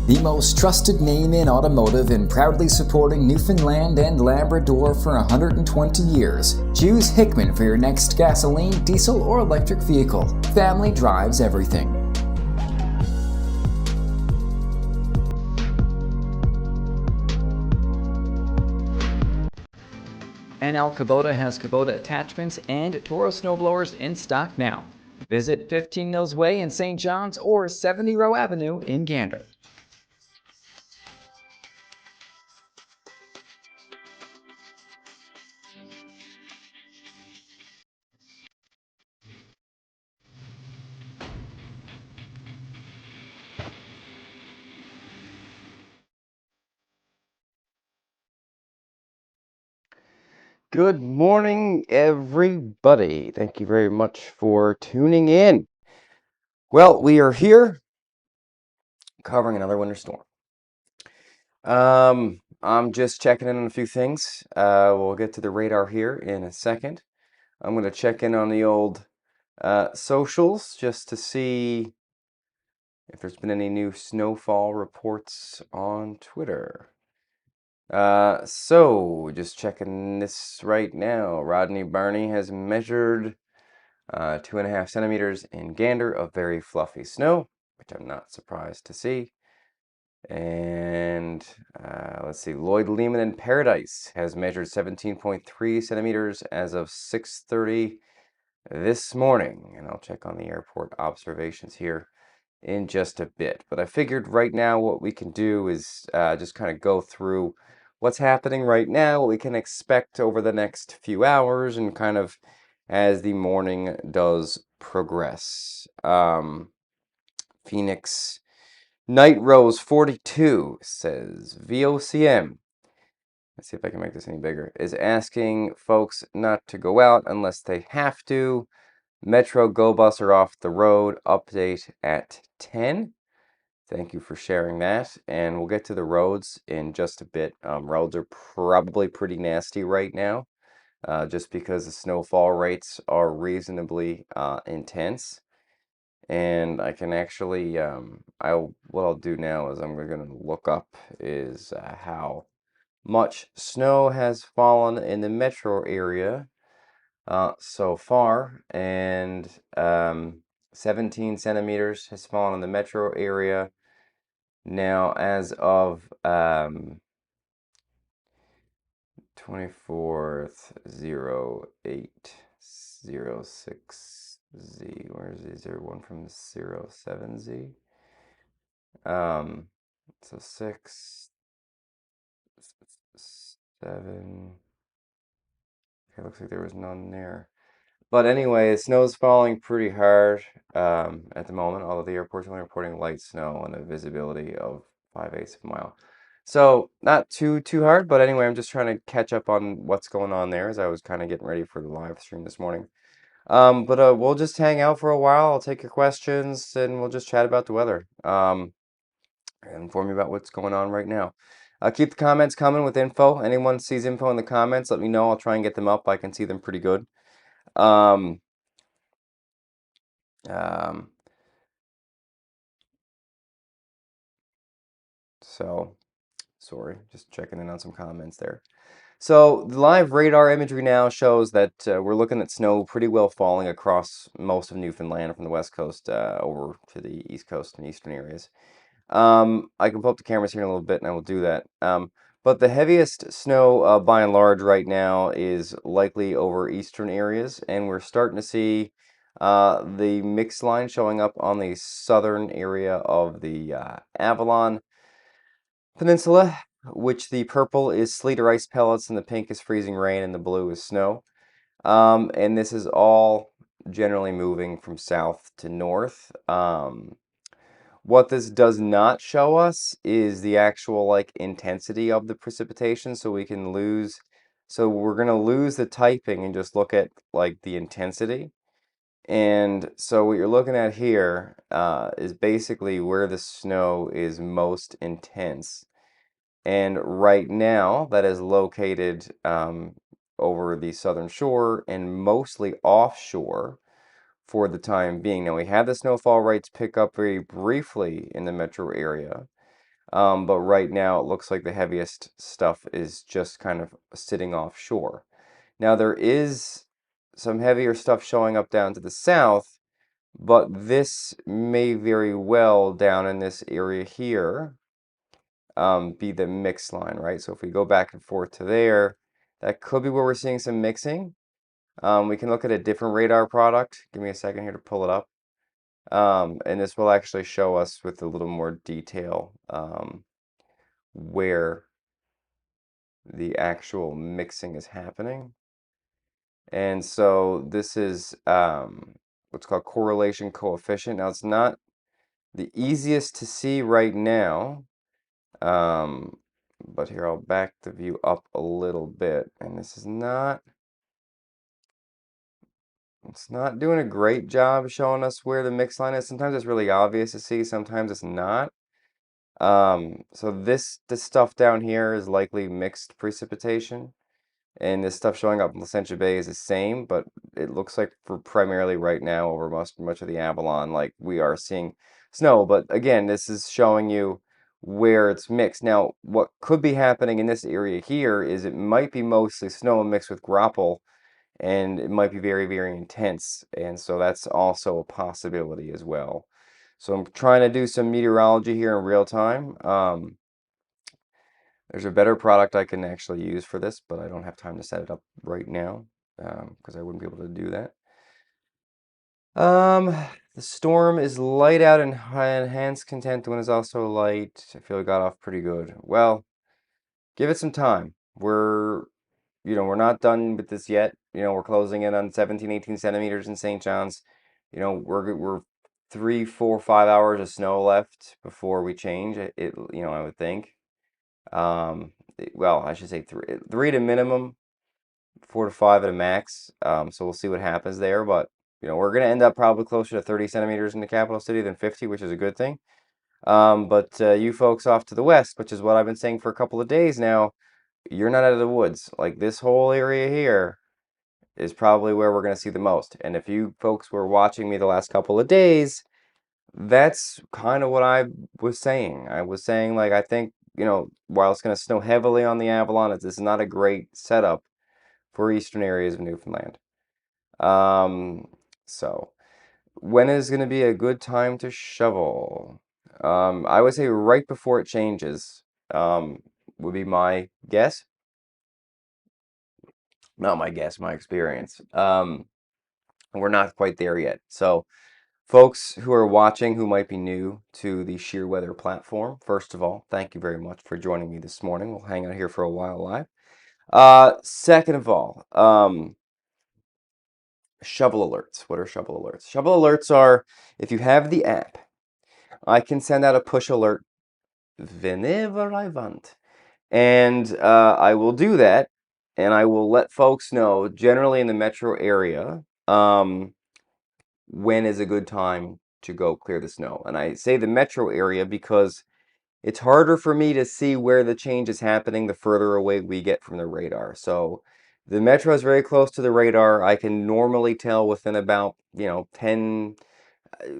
The most trusted name in automotive and proudly supporting Newfoundland and Labrador for 120 years. Choose Hickman for your next gasoline, diesel, or electric vehicle. Family drives everything. NL Kubota has Kubota attachments and Toro snowblowers in stock now. Visit 15 Mills Way in St. John's or 70 Row Avenue in Gander. Good morning, everybody. Thank you very much for tuning in. Well, we are here covering another winter storm. I'm just checking in on a few things. We'll get to the radar here in a second. I'm going to check in on the old socials just to see if there's been any new snowfall reports on Twitter. So just checking this right now. Rodney Barney has measured 2.5 centimeters in Gander of very fluffy snow, which I'm not surprised to see. And let's see, Lloyd Lehman in Paradise has measured 17.3 centimeters as of 6:30 this morning. And I'll check on the airport observations here in just a bit. But I figured right now what we can do is just kind of go through what's happening right now, what we can expect over the next few hours, and kind of as the morning does progress. Phoenix Night Rose 42 says VOCM. Let's see if I can make this any bigger. Is asking folks not to go out unless they have to. Metro Go Bus are off the road. Update at 10. Thank you for sharing that. And we'll get to the roads in just a bit. Roads are probably pretty nasty right now, just because the snowfall rates are reasonably intense. And I can actually, what I'll do now is I'm going to look up is how much snow has fallen in the metro area so far. And 17 centimeters has fallen in the metro area. Now, as of 24th, 0806Z, where is there one from 07Z? So 6, 7. Okay, looks like there was none there. But anyway, snow's falling pretty hard at the moment, although the airport's only reporting light snow and a visibility of 5/8 of a mile. So not too hard, but anyway, I'm just trying to catch up on what's going on there as I was kind of getting ready for the live stream this morning. But we'll just hang out for a while. I'll take your questions and we'll just chat about the weather. And inform you about what's going on right now. Keep the comments coming with info. Anyone sees info in the comments, let me know. I'll try and get them up. I can see them pretty good. Um, so, sorry, just checking in on some comments there. So the live radar imagery now shows that we're looking at snow pretty well falling across most of Newfoundland from the west coast over to the east coast and eastern areas. I can pull up the cameras here in a little bit and I will do that. But the heaviest snow by and large right now is likely over eastern areas, and we're starting to see the mixed line showing up on the southern area of the Avalon Peninsula, which the purple is sleet or ice pellets and the pink is freezing rain and the blue is snow. And this is all generally moving from south to north. What this does not show us is the actual like intensity of the precipitation, so we can lose, so we're going to lose the typing and just look at like the intensity. And so what you're looking at here is basically where the snow is most intense. And right now that is located over the southern shore and mostly offshore for the time being. Now we had the snowfall rates pick up very briefly in the metro area, But right now it looks like the heaviest stuff is just kind of sitting offshore. Now there is some heavier stuff showing up down to the south, but this may very well down in this area here be the mix line, right? So if we go back and forth to there, that could be where we're seeing some mixing. We can look at a different radar product. Give me a second here to pull it up. And this will actually show us with a little more detail where the actual mixing is happening. And so this is what's called correlation coefficient. Now it's not the easiest to see right now, but here I'll back the view up a little bit. And this is not, it's not doing a great job showing us where the mix line is. Sometimes it's really obvious to see, sometimes it's not. So this stuff down here is likely mixed precipitation. And this stuff showing up in Placentia Bay is the same, but it looks like for primarily right now over much of the Avalon, like we are seeing snow. But again, this is showing you where it's mixed. Now, what could be happening in this area here is it might be mostly snow mixed with grapple, and it might be very, very intense. And so that's also a possibility as well. So I'm trying to do some meteorology here in real time. There's a better product I can actually use for this, but I don't have time to set it up right now because I wouldn't be able to do that. The storm is light out and enhanced content when it's also light. I feel it got off pretty good. Well, give it some time. We're not done with this yet. We're closing in on 17, 18 centimeters in St. John's. We're 3, 4, 5 hours of snow left before we change it. I would think. Well, I should say three to minimum, 4 to 5 at a max. So we'll see what happens there. But we're going to end up probably closer to 30 centimeters in the capital city than 50, which is a good thing. But you folks off to the west, which is what I've been saying for a couple of days now, you're not out of the woods. Like this whole area here is probably where we're going to see the most. And if you folks were watching me the last couple of days, that's kind of what I was saying. I was saying, like, I think, while it's going to snow heavily on the Avalon, it's not a great setup for eastern areas of Newfoundland. So when is going to be a good time to shovel? I would say right before it changes, would be my guess. Not my guess, my experience. We're not quite there yet. So folks who are watching who might be new to the Sheer Weather platform, first of all, thank you very much for joining me this morning. We'll hang out here for a while live. Second of all, shovel alerts. What are shovel alerts? Shovel alerts are, if you have the app, I can send out a push alert whenever I want. And I will do that, and I will let folks know, generally in the metro area, when is a good time to go clear the snow. And I say the metro area because it's harder for me to see where the change is happening the further away we get from the radar. So the metro is very close to the radar. I can normally tell within about, 10,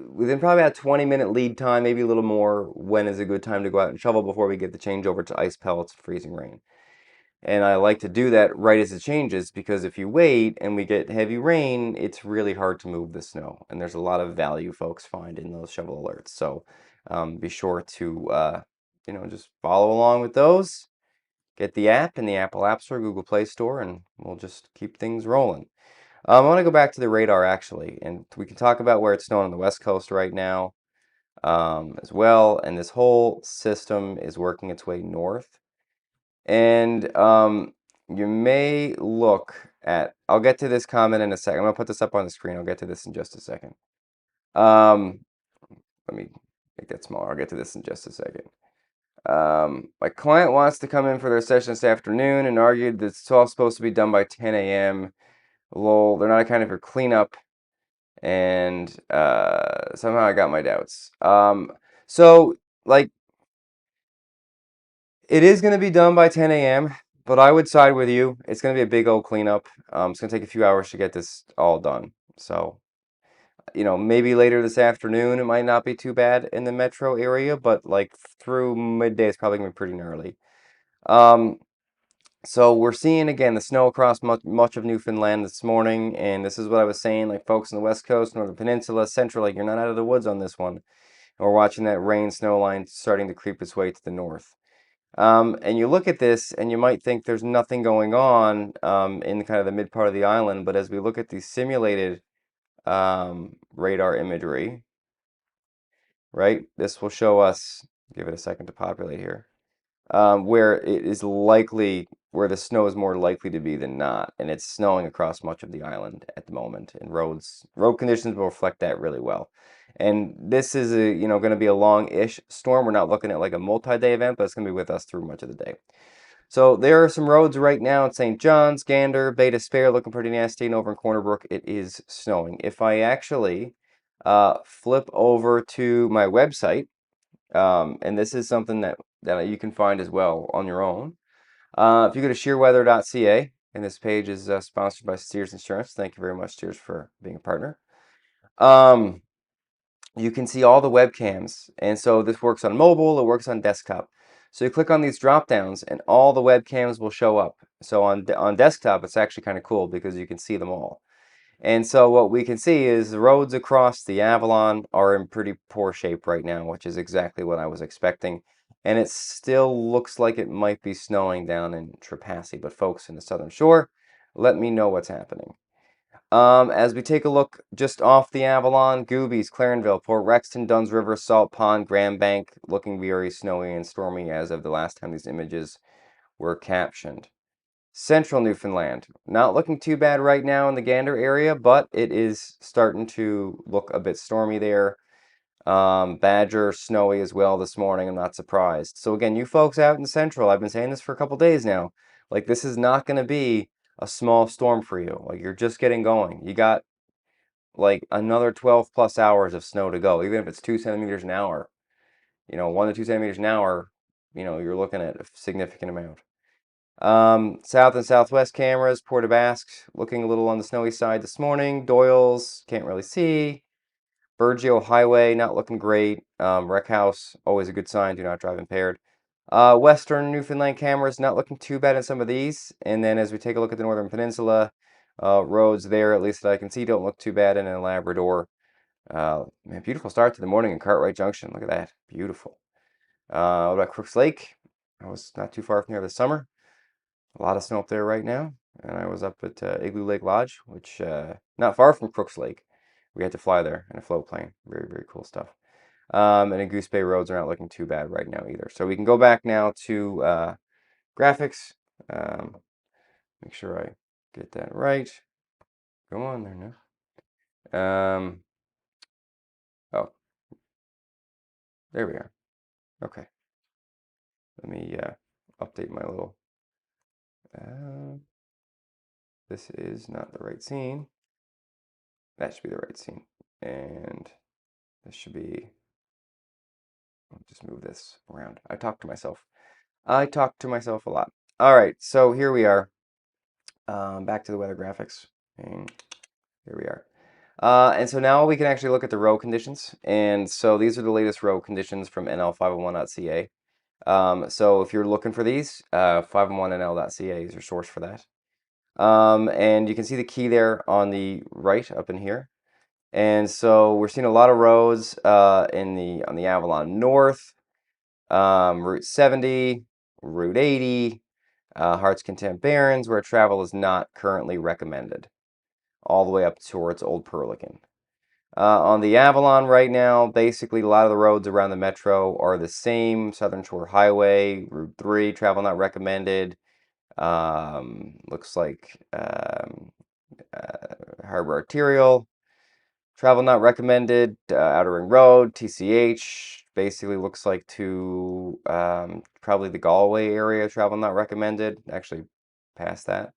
within probably about 20-minute lead time, maybe a little more, when is a good time to go out and shovel before we get the change over to ice pellets, freezing rain. And I like to do that right as it changes, because if you wait and we get heavy rain, it's really hard to move the snow. And there's a lot of value folks find in those shovel alerts. So be sure to, just follow along with those. Get the app in the Apple App Store, Google Play Store, and we'll just keep things rolling. I want to go back to the radar, actually, and we can talk about where it's snowing on the West Coast right now as well. And this whole system is working its way north. And you may look at, I'll get to this comment in a second. I'm going to put this up on the screen. I'll get to this in just a second. Let me make that smaller. I'll get to this in just a second. My client wants to come in for their session this afternoon and argued that it's all supposed to be done by 10 a.m. Lol, they're not accounting for cleanup. And somehow I got my doubts. So, like, it is going to be done by 10 a.m., but I would side with you. It's going to be a big old cleanup. It's going to take a few hours to get this all done. So maybe later this afternoon it might not be too bad in the metro area, but like through midday it's probably gonna be pretty gnarly. Um, so we're seeing again the snow across much of Newfoundland this morning, and this is what I was saying, like folks on the West Coast, Northern Peninsula, Central, like you're not out of the woods on this one. And we're watching that rain snow line starting to creep its way to the north. And you look at this and you might think there's nothing going on in kind of the mid part of the island, but as we look at the simulated radar imagery, right, this will show us, give it a second to populate here, where it is likely, where the snow is more likely to be than not, and it's snowing across much of the island at the moment, and road conditions will reflect that really well. And this is going to be a long-ish storm. We're not looking at like a multi-day event, but it's going to be with us through much of the day. So there are some roads right now in St. John's, Gander, Bay Despair looking pretty nasty, and over in Corner Brook it is snowing. If I actually flip over to my website, and this is something that you can find as well on your own. If you go to sheerweather.ca, and this page is sponsored by Steers Insurance. Thank you very much, Steers, for being a partner. You can see all the webcams, and so this works on mobile, it works on desktop. So you click on these drop downs, and all the webcams will show up. So on desktop, it's actually kind of cool because you can see them all. And so what we can see is the roads across the Avalon are in pretty poor shape right now, which is exactly what I was expecting. And it still looks like it might be snowing down in Trepassey, but folks in the Southern Shore, let me know what's happening. As we take a look just off the Avalon, Goobies, Clarenville, Port Rexton, Dunn's River, Salt Pond, Grand Bank, looking very snowy and stormy as of the last time these images were captioned. Central Newfoundland, not looking too bad right now in the Gander area, but it is starting to look a bit stormy there. Badger, snowy as well this morning. I'm not surprised. So again, you folks out in Central, I've been saying this for a couple days now. Like this is not going to be a small storm for you. Like you're just getting going. You got like another 12 plus hours of snow to go, even if it's 2 centimeters an hour. 1 to 2 centimeters an hour. You're looking at a significant amount. South and southwest cameras, Port aux Basques looking a little on the snowy side this morning. Doyle's, can't really see. Burgeo Highway, not looking great. Wreck House, always a good sign, do not drive impaired. Western Newfoundland cameras, not looking too bad in some of these. And then as we take a look at the Northern Peninsula, roads there, at least that I can see, don't look too bad. And in Labrador, man, beautiful start to the morning in Cartwright Junction. Look at that, beautiful. What about Crooks Lake? I was not too far from here this summer. A lot of snow up there right now, and I was up at Igloo Lake Lodge, which not far from Crooks Lake. We had to fly there in a float plane. Very, very cool stuff. And in Goose Bay, roads are not looking too bad right now either. So we can go back now to graphics. Make sure I get that right. Go on there now. Oh, there we are. Okay. Let me update my little. This is not the right scene. That should be the right scene. And this should be, I'll just move this around. I talk to myself. I talk to myself a lot. All right, so here we are. Back to the weather graphics. And here we are. And so now we can actually look at the road conditions. And so these are the latest road conditions from nl501.ca. So if you're looking for these, 501nl.ca is your source for that. And you can see the key there on the right up in here. And so we're seeing a lot of roads on the Avalon North, Route 70, Route 80, Heart's Content Barrens, where travel is not currently recommended, all the way up towards Old Perlican. On the Avalon right now, basically a lot of the roads around the metro are the same. Southern Shore Highway, Route 3, travel not recommended. Looks like Harbor Arterial. Travel not recommended. Outer Ring Road, TCH, basically looks like to probably the Galway area. Travel not recommended. Actually, past that,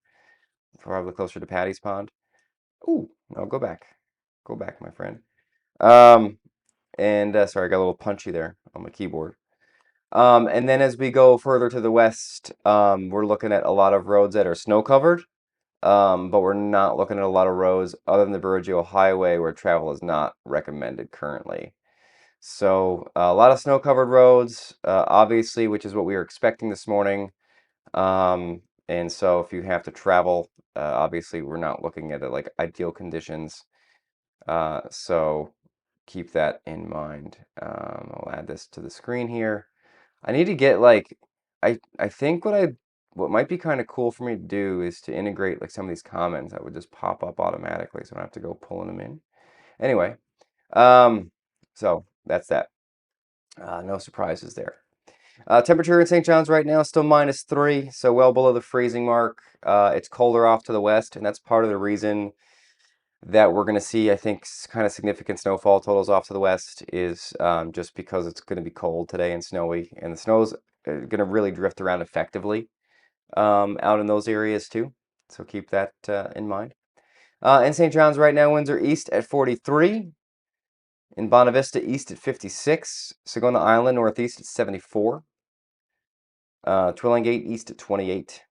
probably closer to Paddy's Pond. Ooh, no, go back. Go back, my friend. And sorry, I got a little punchy there on my keyboard. And then as we go further to the west, we're looking at a lot of roads that are snow covered. but we're not looking at a lot of roads other than the Burgeo Highway where travel is not recommended currently. So a lot of snow-covered roads, obviously, which is what we were expecting this morning. And so if you have to travel, obviously we're not looking at it like ideal conditions. So keep that in mind. I'll add this to the screen here. I need to get like I think what might be kind of cool for me to do is to integrate like some of these comments that would just pop up automatically, so I don't have to go pulling them in. Anyway, so that's that. No surprises there. Temperature in St. John's right now is still -3, so well below the freezing mark. It's colder off to the west, and that's part of the reason that we're going to see, I think, kind of significant snowfall totals off to the west is just because it's going to be cold today and snowy, and the snow's going to really drift around effectively out in those areas too. So keep that in mind. In St. John's right now, winds are east at 43. In Bonavista, east at 56. Sagona Island, northeast at 74. Twillingate, east at 28.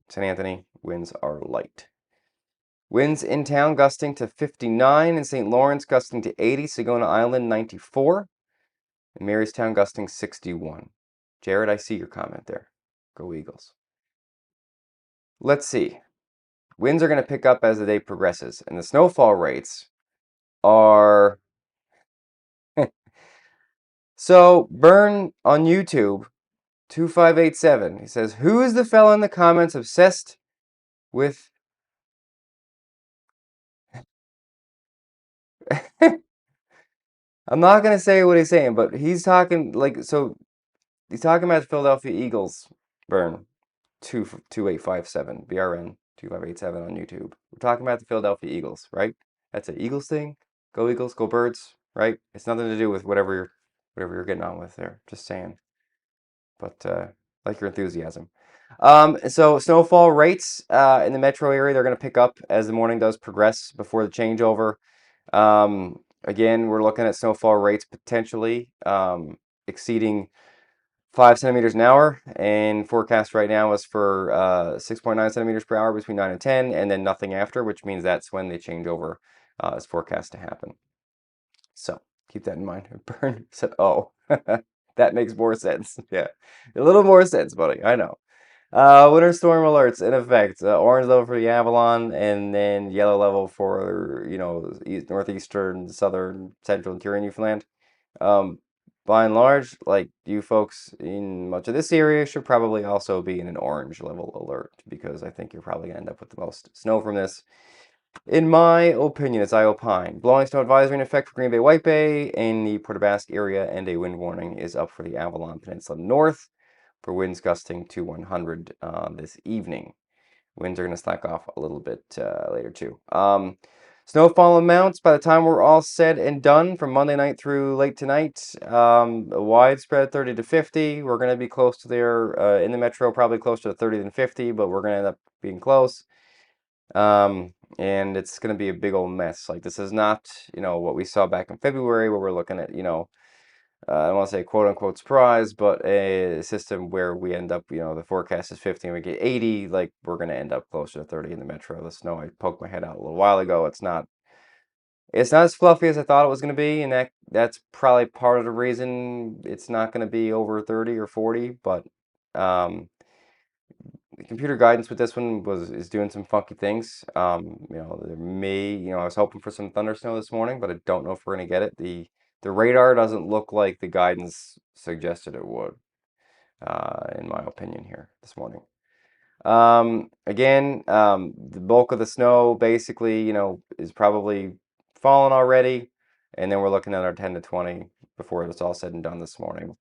St. Anthony, winds are light. Winds in town gusting to 59. In St. Lawrence, gusting to 80. Sagona Island, 94. And Marystown, gusting 61. Jared, I see your comment there. Go Eagles. Let's see. Winds are going to pick up as the day progresses, and the snowfall rates are... So, Burn on YouTube, 2587, he says, who is the fella in the comments obsessed with... I'm not going to say what he's saying, but he's talking, like, so, he's talking about the Philadelphia Eagles, Burn, 2857, BRN 2587 on YouTube. We're talking about the Philadelphia Eagles, right? That's an Eagles thing. Go Eagles, go Birds, right? It's nothing to do with whatever you're getting on with there. Just saying. But like your enthusiasm. So snowfall rates in the metro area, they're going to pick up as the morning does progress before the changeover. Again, we're looking at snowfall rates potentially exceeding 5 centimeters an hour, and forecast right now is for 6.9 centimeters per hour between 9 and 10, and then nothing after, which means that's when the changeover is forecast to happen. So keep that in mind. Burn said, oh, that makes more sense. Yeah, a little more sense, buddy. I know. Winter storm alerts in effect. Orange level for the Avalon, and then yellow level for, northeastern, southern, central, interior Newfoundland. By and large, like you folks in much of this area should probably also be in an orange level alert, because I think you're probably going to end up with the most snow from this. In my opinion, as I opine, blowing snow advisory in effect for Green Bay, White Bay, and the Port aux Basques area, and a wind warning is up for the Avalon Peninsula North for winds gusting to 100 this evening. Winds are going to slack off a little bit later too. Snowfall amounts by the time we're all said and done from Monday night through late tonight, widespread 30 to 50. We're going to be close to there in the metro, probably closer to 30 than 50, but we're going to end up being close. And it's going to be a big old mess. Like, this is not, what we saw back in February where we're looking at, I don't want to say quote unquote surprise, but a system where we end up, the forecast is 50 and we get 80, like we're going to end up closer to 30 in the metro. The snow, I poked my head out a little while ago. It's not as fluffy as I thought it was going to be, and that's probably part of the reason it's not going to be over 30 or 40, but the computer guidance with this one is doing some funky things. There may, I was hoping for some thunder snow this morning, but I don't know if we're going to get it. The radar doesn't look like the guidance suggested it would, in my opinion here this morning. Again, the bulk of the snow basically, is probably fallen already, and then we're looking at our 10 to 20 before it's all said and done this morning.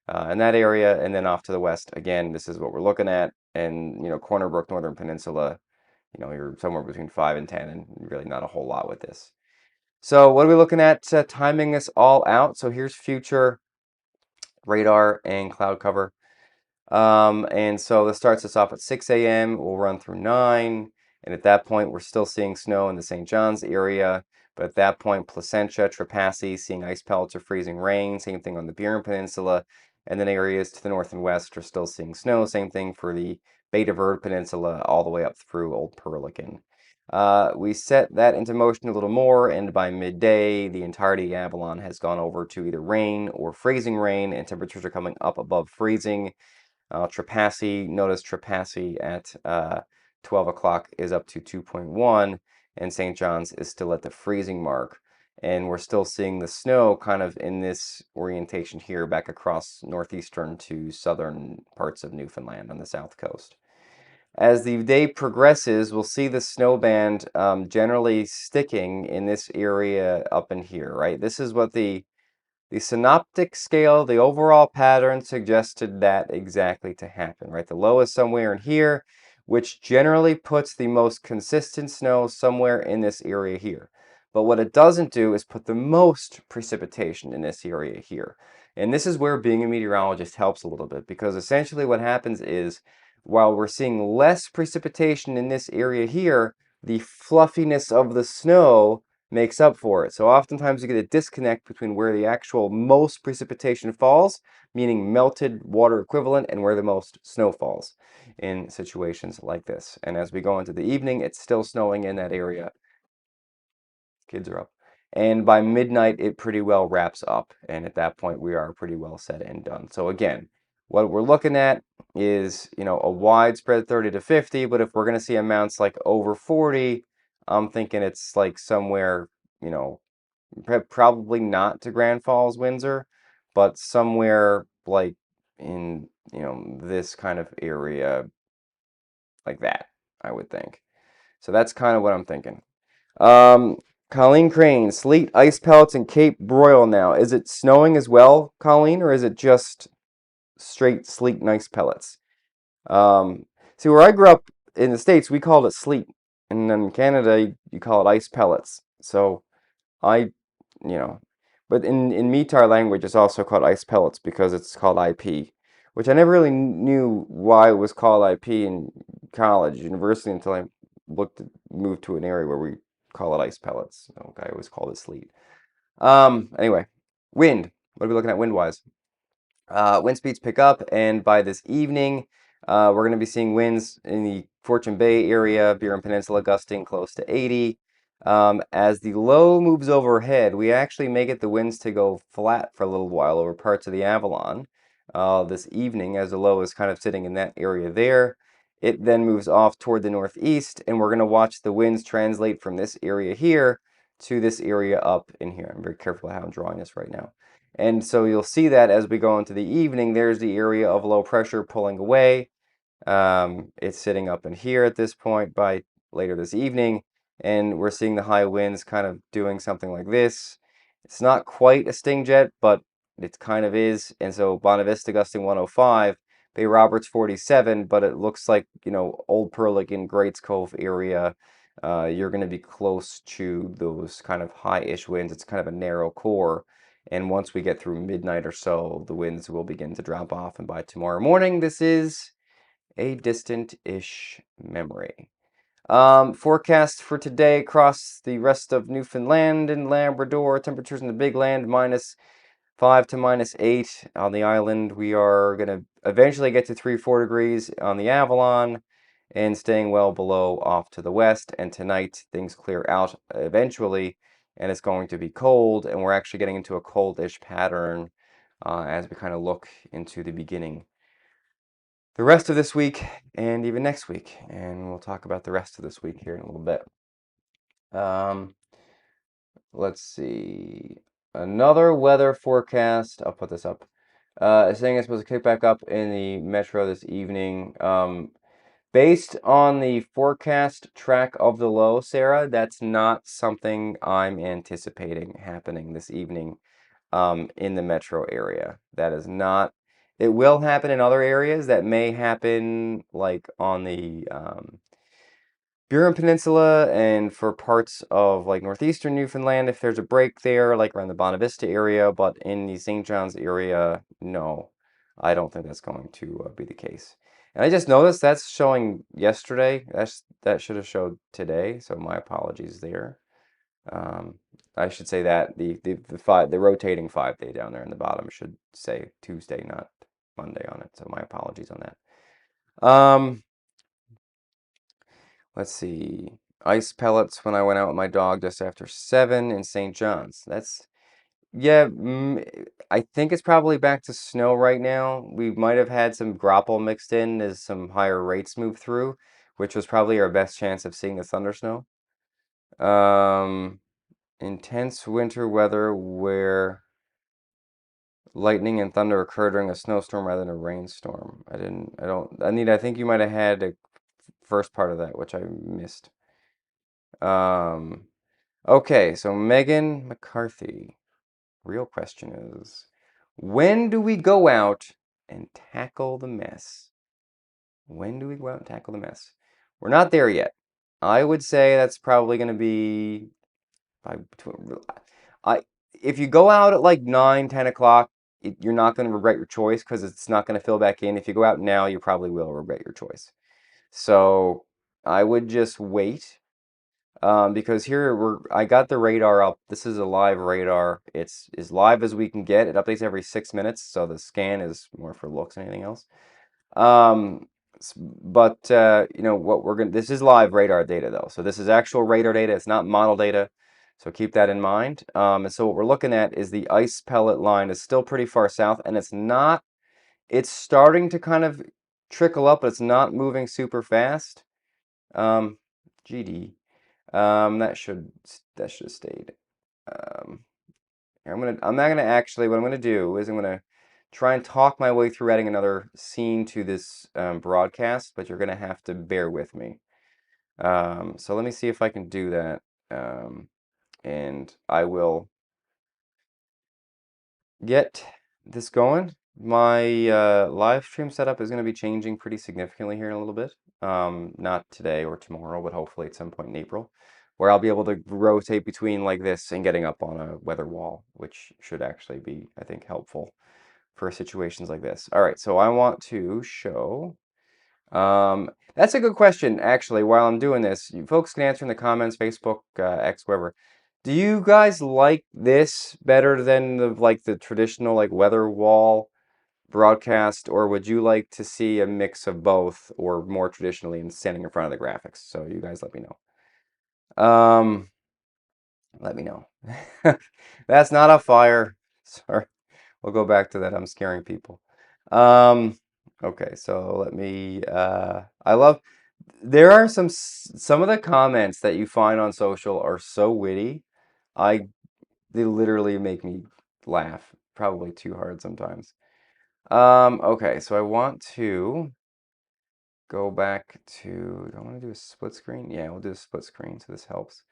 In that area, and then off to the west, again, this is what we're looking at, and, Corner Brook, Northern Peninsula, you're somewhere between 5 and 10, and really not a whole lot with this. So what are we looking at timing this all out? So here's future radar and cloud cover. And so this starts us off at 6 a.m. We'll run through 9. And at that point, we're still seeing snow in the St. John's area. But at that point, Placentia, Trepassey, seeing ice pellets or freezing rain. Same thing on the Burin Peninsula. And then areas to the north and west are still seeing snow. Same thing for the Beta Verde Peninsula all the way up through Old Perlican. We set that into motion a little more, and by midday, the entirety of Avalon has gone over to either rain or freezing rain, and temperatures are coming up above freezing. Trepassey, notice Trepassey at 12 o'clock is up to 2.1, and St. John's is still at the freezing mark. And we're still seeing the snow kind of in this orientation here back across northeastern to southern parts of Newfoundland on the south coast. As the day progresses, we'll see the snow band generally sticking in this area up in here, right? This is what the synoptic scale, the overall pattern suggested that exactly to happen, right? The low is somewhere in here, which generally puts the most consistent snow somewhere in this area here. But what it doesn't do is put the most precipitation in this area here. And this is where being a meteorologist helps a little bit, because essentially what happens is while we're seeing less precipitation in this area here, the fluffiness of the snow makes up for it. So oftentimes you get a disconnect between where the actual most precipitation falls, meaning melted water equivalent, and where the most snow falls in situations like this. And as we go into the evening, it's still snowing in that area. Kids are up. And by midnight, it pretty well wraps up. And at that point, we are pretty well set and done. So again, what we're looking at is, a widespread 30 to 50, but if we're going to see amounts like over 40, I'm thinking it's like somewhere, probably not to Grand Falls, Windsor, but somewhere like in, this kind of area like that, I would think. So that's kind of what I'm thinking. Colleen Crane, sleet, ice pellets, and Cape Broil now. Is it snowing as well, Colleen, or is it just straight sleet and ice pellets? See, where I grew up in the States, we called it sleet, and then in Canada, you call it ice pellets. So I, you know, but in Meetar language, it's also called ice pellets because it's called IP, which I never really knew why it was called IP in college, university, until I moved to an area where we call it ice pellets. I always called it sleet. Anyway, wind. What are we looking at wind-wise? Wind speeds pick up, and by this evening, we're going to be seeing winds in the Fortune Bay area, Burin Peninsula, gusting close to 80. As the low moves overhead, we actually may get the winds to go flat for a little while over parts of the Avalon this evening, as the low is kind of sitting in that area there. It then moves off toward the northeast, and we're going to watch the winds translate from this area here to this area up in here. I'm very careful how I'm drawing this right now. And so you'll see that as we go into the evening, there's the area of low pressure pulling away. It's sitting up in here at this point by later this evening, and we're seeing the high winds kind of doing something like this. It's not quite a sting jet, but it kind of is. And so Bonavista gusting 105, Bay Roberts 47, but it looks like, Old Perlican, Greats Cove area, you're going to be close to those kind of high-ish winds. It's kind of a narrow core. And once we get through midnight or so, the winds will begin to drop off. And by tomorrow morning, this is a distant-ish memory. Forecast for today across the rest of Newfoundland and Labrador. Temperatures in the Big Land -5 to -8. On the island, we are going to eventually get to 3-4 degrees on the Avalon and staying well below off to the west. And tonight, things clear out eventually, and it's going to be cold, and we're actually getting into a cold-ish pattern as we kind of look into the beginning the rest of this week and even next week. And we'll talk about the rest of this week here in a little bit. Let's see. Another weather forecast. I'll put this up. It's saying it's supposed to kick back up in the metro this evening. Based on the forecast track of the low, Sarah, that's not something I'm anticipating happening this evening in the metro area. That is not. It will happen in other areas. That may happen like on the Burin Peninsula and for parts of like northeastern Newfoundland if there's a break there, like around the Bonavista area. But in the St. John's area, no, I don't think that's going to be the case. And I just noticed that's showing yesterday. That should have showed today, so my apologies there. I should say that the rotating 5-day down there in the bottom should say Tuesday, not Monday on it. So my apologies on that. Let's see. Ice pellets when I went out with my dog just after 7 in St. John's. Yeah, I think it's probably back to snow right now. We might have had some grapple mixed in as some higher rates move through, which was probably our best chance of seeing the thunder snow. Um, Intense winter weather where lightning and thunder occur during a snowstorm rather than a rainstorm. I think you might have had a first part of that, which I missed. Um, okay, so Megan McCarthy. Real question is, when do we go out and tackle the mess? When do we go out and tackle the mess? We're not there yet. I would say that's probably going to be by between, I if you go out at like 9, 10 o'clock, you're not going to regret your choice because it's not going to fill back in. If you go out now, you probably will regret your choice. So I would just wait. Because here I got the radar up. This is a live radar. It's as live as we can get. It updates every 6 minutes, so the scan is more for looks than anything else. But you know what we're gonna. This is live radar data though, so this is actual radar data. It's not model data, so keep that in mind. And so what we're looking at is the ice pellet line is still pretty far south, and it's not. It's starting to kind of trickle up, but it's not moving super fast. GD. That should have stayed. Um, I'm not gonna actually. What I'm gonna do is I'm gonna try and talk my way through adding another scene to this broadcast, but you're gonna have to bear with me. So let me see if I can do that, and I will get this going. My live stream setup is going to be changing pretty significantly here in a little bit. Not today or tomorrow, but hopefully at some point in April, where I'll be able to rotate between like this and getting up on a weather wall, which should actually be, I think, helpful for situations like this. All right, so I want to show. That's a good question, actually. While I'm doing this, you folks can answer in the comments, Facebook, X, wherever. Do you guys like this better than the traditional like weather wall broadcast, or would you like to see a mix of both, or more traditionally and standing in front of the graphics? So you guys let me know. Let me know. That's not a fire. Sorry. We'll go back to that. I'm scaring people. Um, okay, so let me I love there are some of the comments that you find on social are so witty. I They literally make me laugh, probably too hard sometimes. Okay, so I want to go back to, do I want to do a split screen? Yeah, we'll do a split screen so this helps.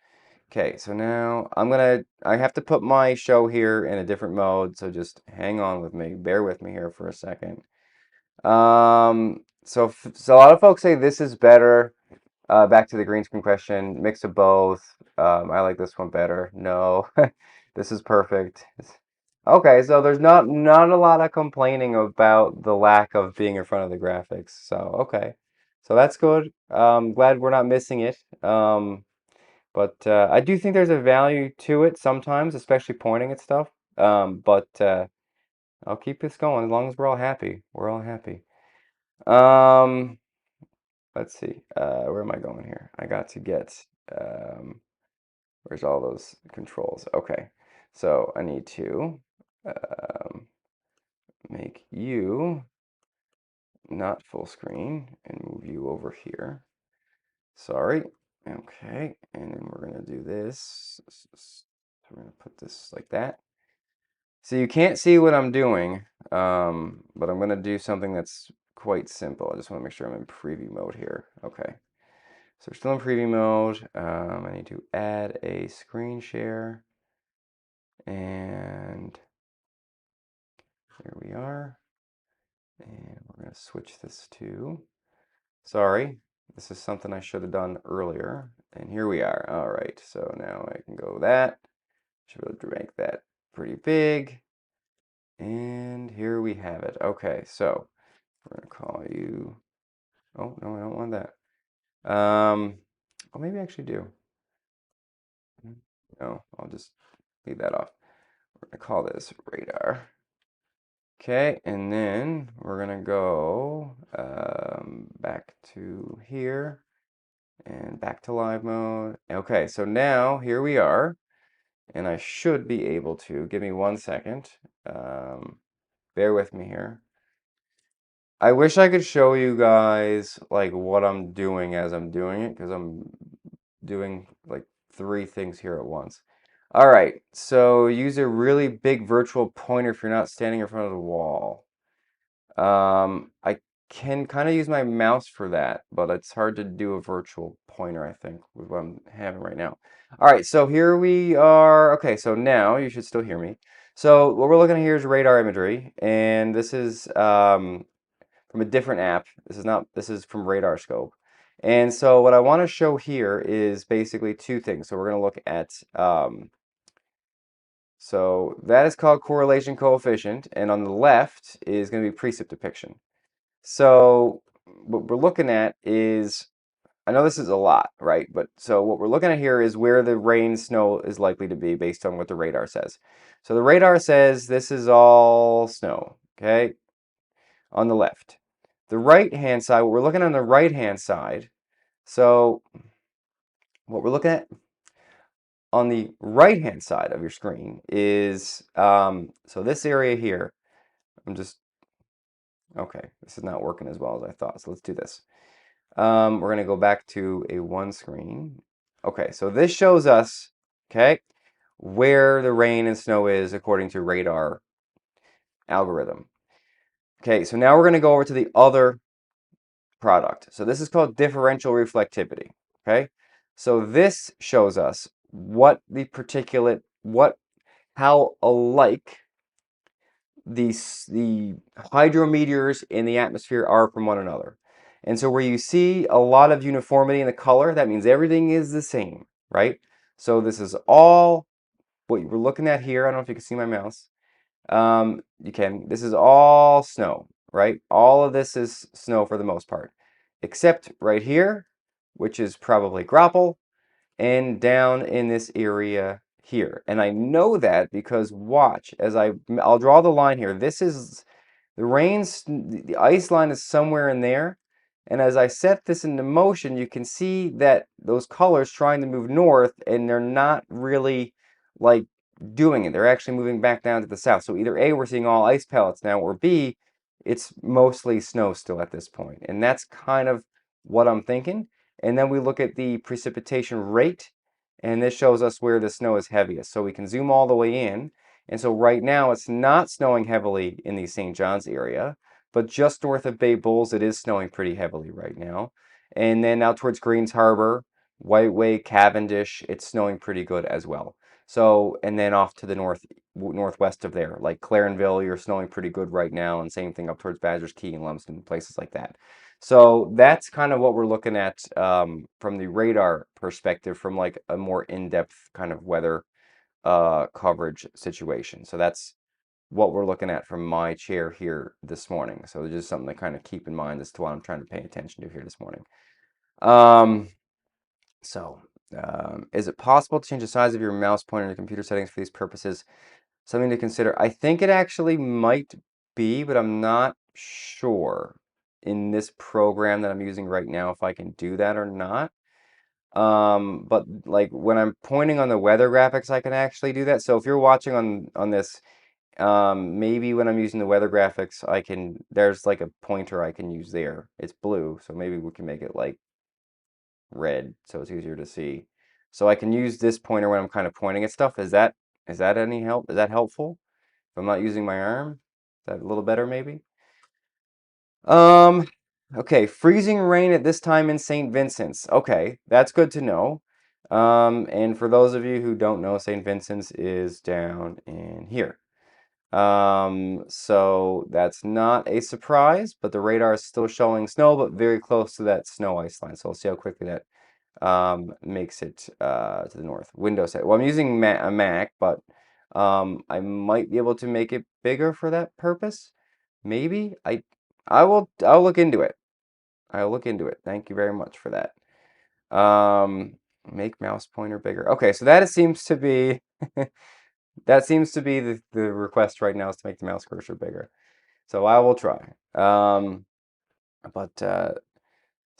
Okay, so now I have to put my show here in a different mode, so just hang on with me, bear with me here for a second. So a lot of folks say this is better. Back to the green screen question, mix of both. I like this one better. No, this is perfect. Okay, so there's not a lot of complaining about the lack of being in front of the graphics. So okay, so that's good. Glad we're not missing it. But I do think there's a value to it sometimes, especially pointing at stuff. But I'll keep this going as long as we're all happy. We're all happy. Um, let's see. Where am I going here? I got to get where's all those controls? Okay. So I need to um, make you not full screen and move you over here. Sorry. Okay. And then we're going to do this. So we're going to put this like that. So you can't see what I'm doing, but I'm going to do something that's quite simple. I just want to make sure I'm in preview mode here. Okay. So we're still in preview mode. I need to add a screen share. And here we are. And we're going to switch this to, sorry, this is something I should have done earlier. And here we are. All right, so now I can go that. Should be able to make that pretty big. And here we have it. Okay, so we're going to call you, oh, no, I don't want that. Oh, maybe I actually do. No, I'll just leave that off. We're going to call this radar. Okay, and then we're gonna go back to here, And back to live mode. Okay, so now here we are, and I should be able to, give me 1 second. Bear with me here. I wish I could show you guys like what I'm doing as I'm doing it, because I'm doing like 3 things here at once. All right, so use a really big virtual pointer if you're not standing in front of the wall. I can kind of use my mouse for that, but it's hard to do a virtual pointer, I think, with what I'm having right now. All right, so here we are. Okay, so now you should still hear me. So what we're looking at here is radar imagery, and this is from a different app. This is from Radar Scope. And so what I want to show here is basically 2 things. So we're going to look at so that is called correlation coefficient, and on the left is going to be precipitation. So what we're looking at is, I know this is a lot, right? But so what we're looking at here is where the rain snow is likely to be based on what the radar says. So the radar says this is all snow, okay, on the left. The right-hand side, what we're looking at on the right-hand side, so what we're looking at on the right-hand side of your screen is, so this area here, okay, this is not working as well as I thought, so let's do this. We're going to go back to a one screen. Okay, so this shows us, okay, where the rain and snow is according to radar algorithm. Okay, so now we're going to go over to the other product. So this is called differential reflectivity, okay? So this shows us what the particulate, how alike the hydrometeors in the atmosphere are from one another. And so where you see a lot of uniformity in the color, that means everything is the same, right? So this is all what we're looking at here. I don't know if you can see my mouse. You can. This is all snow, right? All of this is snow for the most part, except right here, which is probably graupel, and down in this area here. And I know that because watch, I'll draw the line here. This is the ice line is somewhere in there. And as I set this into motion, you can see that those colors trying to move north, and they're not really like doing it. They're actually moving back down to the south. So either A, we're seeing all ice pellets now, or B, it's mostly snow still at this point. And that's kind of what I'm thinking. And then we look at the precipitation rate, and this shows us where the snow is heaviest. So we can zoom all the way in. And so right now it's not snowing heavily in the St. John's area, but just north of Bay Bulls, it is snowing pretty heavily right now. And then out towards Greens Harbor, White Way, Cavendish, it's snowing pretty good as well. So, and then off to the northwest of there, like Clarenville, you're snowing pretty good right now, and same thing up towards Badgers Key and Lumsden, places like that. So that's kind of what we're looking at from the radar perspective, from like a more in-depth kind of weather coverage situation. So that's what we're looking at from my chair here this morning. So it's just something to kind of keep in mind as to what I'm trying to pay attention to here this morning. Um, so, is it possible to change the size of your mouse pointer in the computer settings for these purposes? Something to consider. I think it actually might be, but I'm not sure in this program that I'm using right now if I can do that or not. But like when I'm pointing on the weather graphics, I can actually do that. So if you're watching on this, maybe when I'm using the weather graphics, there's like a pointer I can use there. It's blue, so maybe we can make it like red so it's easier to see. So I can use this pointer when I'm kind of pointing at stuff. Is that any help? Is that helpful? If I'm not using my arm? Is that a little better maybe? Um, okay, freezing rain at this time in St. Vincent's. Okay, that's good to know. And for those of you who don't know, St. Vincent's is down in here. So that's not a surprise, but the radar is still showing snow, but very close to that snow ice line. So we'll see how quickly that makes it to the north. Windows set. Well, I'm using a Mac, but I might be able to make it bigger for that purpose. Maybe I'll look into it. I'll look into it. Thank you very much for that. Make mouse pointer bigger. Okay, so that seems to be that seems to be the request right now, is to make the mouse cursor bigger. So I will try. But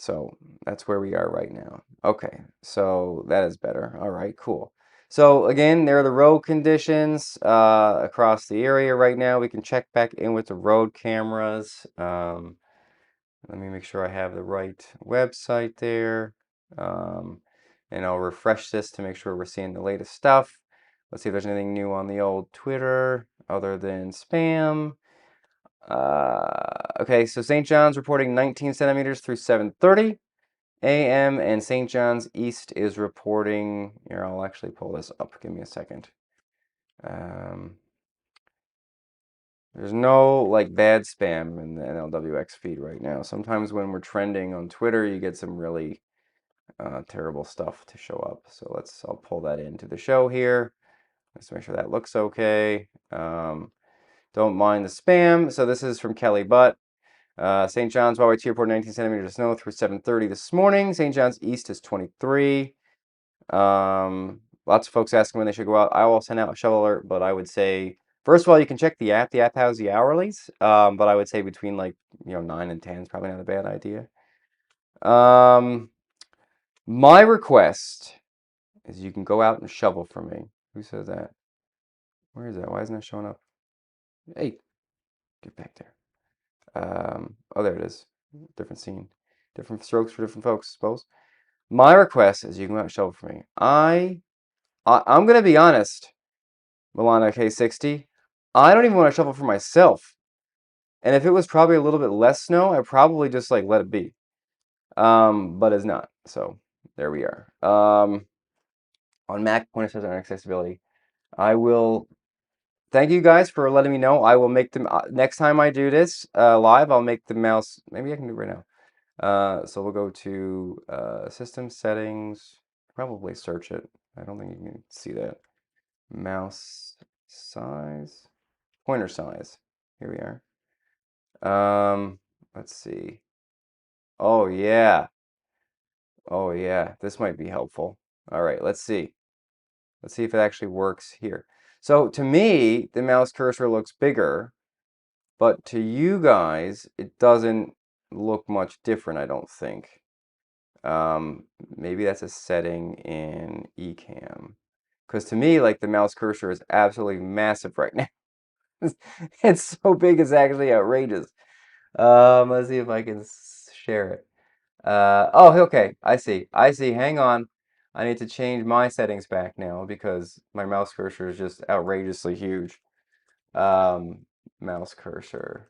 So that's where we are right now. Okay, so that is better. All right, cool. So again, there are the road conditions across the area right now. We can check back in with the road cameras. Let me make sure I have the right website there. Um, and I'll refresh this to make sure we're seeing the latest stuff. Let's see if there's anything new on the old Twitter other than spam. Okay, so St. John's reporting 19 centimeters through 7:30 a.m. and St. John's East is reporting. Here, I'll actually pull this up. Give me a second. There's no like bad spam in the NLWX feed right now. Sometimes when we're trending on Twitter, you get some really terrible stuff to show up. So I'll pull that into the show here. Let's make sure that looks okay. Don't mind the spam. So this is from Kelly Butt. St. John's YYT reported 19 centimeters of snow through 7:30 this morning. St. John's East is 23. Lots of folks asking when they should go out. I will send out a shovel alert, but I would say, first of all, you can check the app. The app has the hourlies, but I would say between 9 and 10 is probably not a bad idea. My request is you can go out and shovel for me. Who says that? Where is that? Why isn't that showing up? Hey, get back there. Oh, there it is. Different scene. Different strokes for different folks, I suppose. My request is you can go out and shovel for me. I'm going to be honest, Milana K60. I don't even want to shovel for myself. And if it was probably a little bit less snow, I'd probably just let it be. But it's not. So there we are. On Mac point of sales and accessibility, I will thank you guys for letting me know. I will make them next time I do this live. I'll make the mouse. Maybe I can do it right now. So we'll go to system settings. Probably search it. I don't think you can see that. Mouse size, pointer size. Here we are. Let's see. Oh yeah. Oh yeah. This might be helpful. All right, let's see. Let's see if it actually works here. So to me, the mouse cursor looks bigger, but to you guys, it doesn't look much different, I don't think. Maybe that's a setting in Ecamm. Because to me, the mouse cursor is absolutely massive right now. It's so big, it's actually outrageous. Let's see if I can share it. Oh, okay. I see. I see. Hang on. I need to change my settings back now because my mouse cursor is just outrageously huge. Mouse cursor.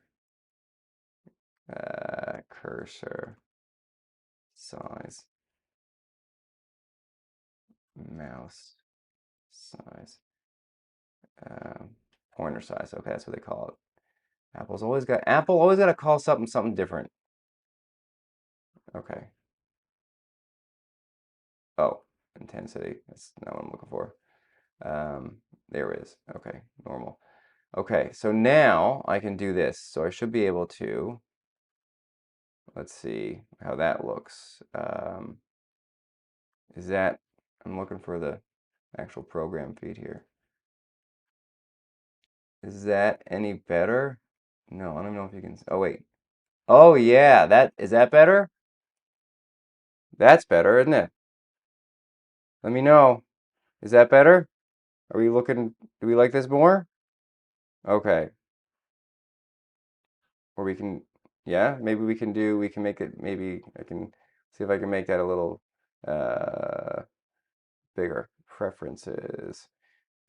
Cursor size. Mouse size. Pointer size. Okay, that's what they call it. Apple always got to call something different. Okay. Oh, intensity. That's not what I'm looking for. There it is. Okay, normal. Okay, so now I can do this. So I should be able to, let's see how that looks. I'm looking for the actual program feed here. Is that any better? No, I don't know if you can, oh wait. Oh yeah, is that better? That's better, isn't it? Let me know. Is that better? Do we like this more? Okay. Or yeah, maybe we can make it, maybe I can see if I can make that a little bigger. Preferences,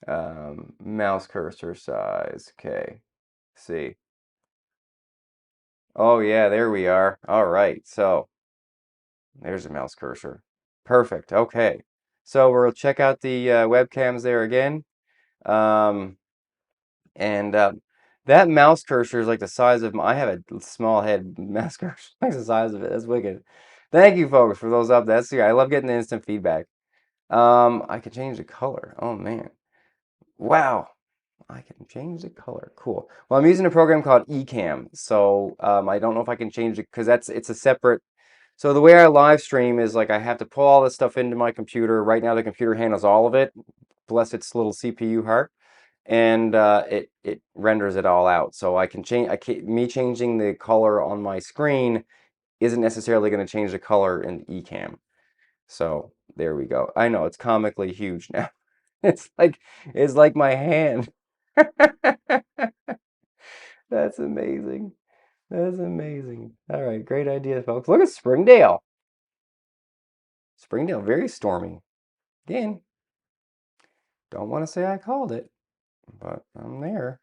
mouse cursor size. Okay, see. Oh yeah, there we are. All right, so there's a mouse cursor. Perfect. Okay, so we'll check out the webcams there again. And that mouse cursor is like the size of I have a small head mouse cursor, like the size of it. That's wicked. Thank you, folks, for those up. I love getting the instant feedback. I can change the color. Oh man, wow! I can change the color. Cool. Well, I'm using a program called Ecamm, so I don't know if I can change it because it's a separate. So the way I live stream is I have to pull all this stuff into my computer. Right now, the computer handles all of it. Bless its little CPU heart. And it renders it all out. So I can change. Me changing the color on my screen isn't necessarily going to change the color in Ecamm. So there we go. I know it's comically huge now. It's like my hand. That's amazing. That's amazing. All right, great idea, folks. Look at Springdale. Springdale, very stormy. Again, don't want to say I called it, but I'm there.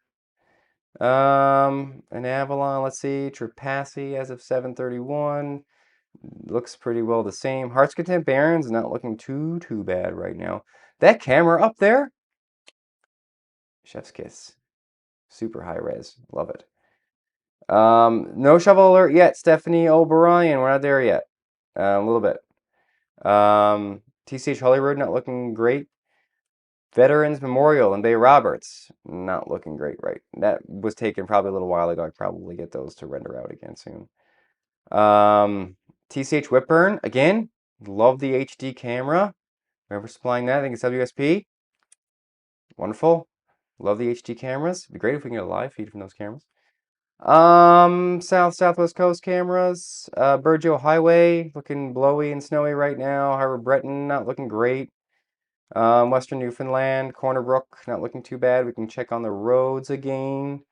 An Avalon, let's see, Trepassey as of 7:31. Looks pretty well the same. Hearts Content Barons not looking too bad right now. That camera up there, chef's kiss. Super high res. Love it. No shovel alert yet, Stephanie O'Brien. We're not there yet. A little bit. TCH Hollywood not looking great. Veterans Memorial and Bay Roberts not looking great, right? That was taken probably a little while ago. I probably get those to render out again soon. TCH Whitburn again. Love the HD camera. Remember supplying that? I think it's WSP. Wonderful. Love the HD cameras. It'd be great if we can get a live feed from those cameras. Southwest Coast cameras. Burgeo Highway looking blowy and snowy right now. Harbor Breton not looking great. Western Newfoundland, Corner Brook not looking too bad. We can check on the roads again.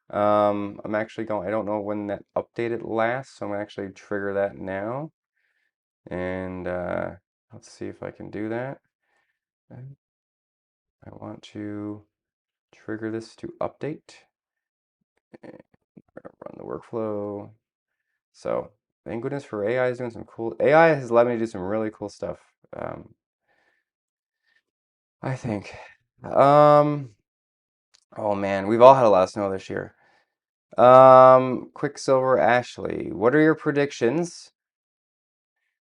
I'm actually going. I don't know when that updated last, so I'm gonna actually trigger that now. And let's see if I can do that. I want to trigger this to update. And we're gonna run the workflow. So thank goodness for AI is doing some cool. AI has allowed me to do some really cool stuff. I think. Oh man, we've all had a lot of snow this year. Quicksilver Ashley, what are your predictions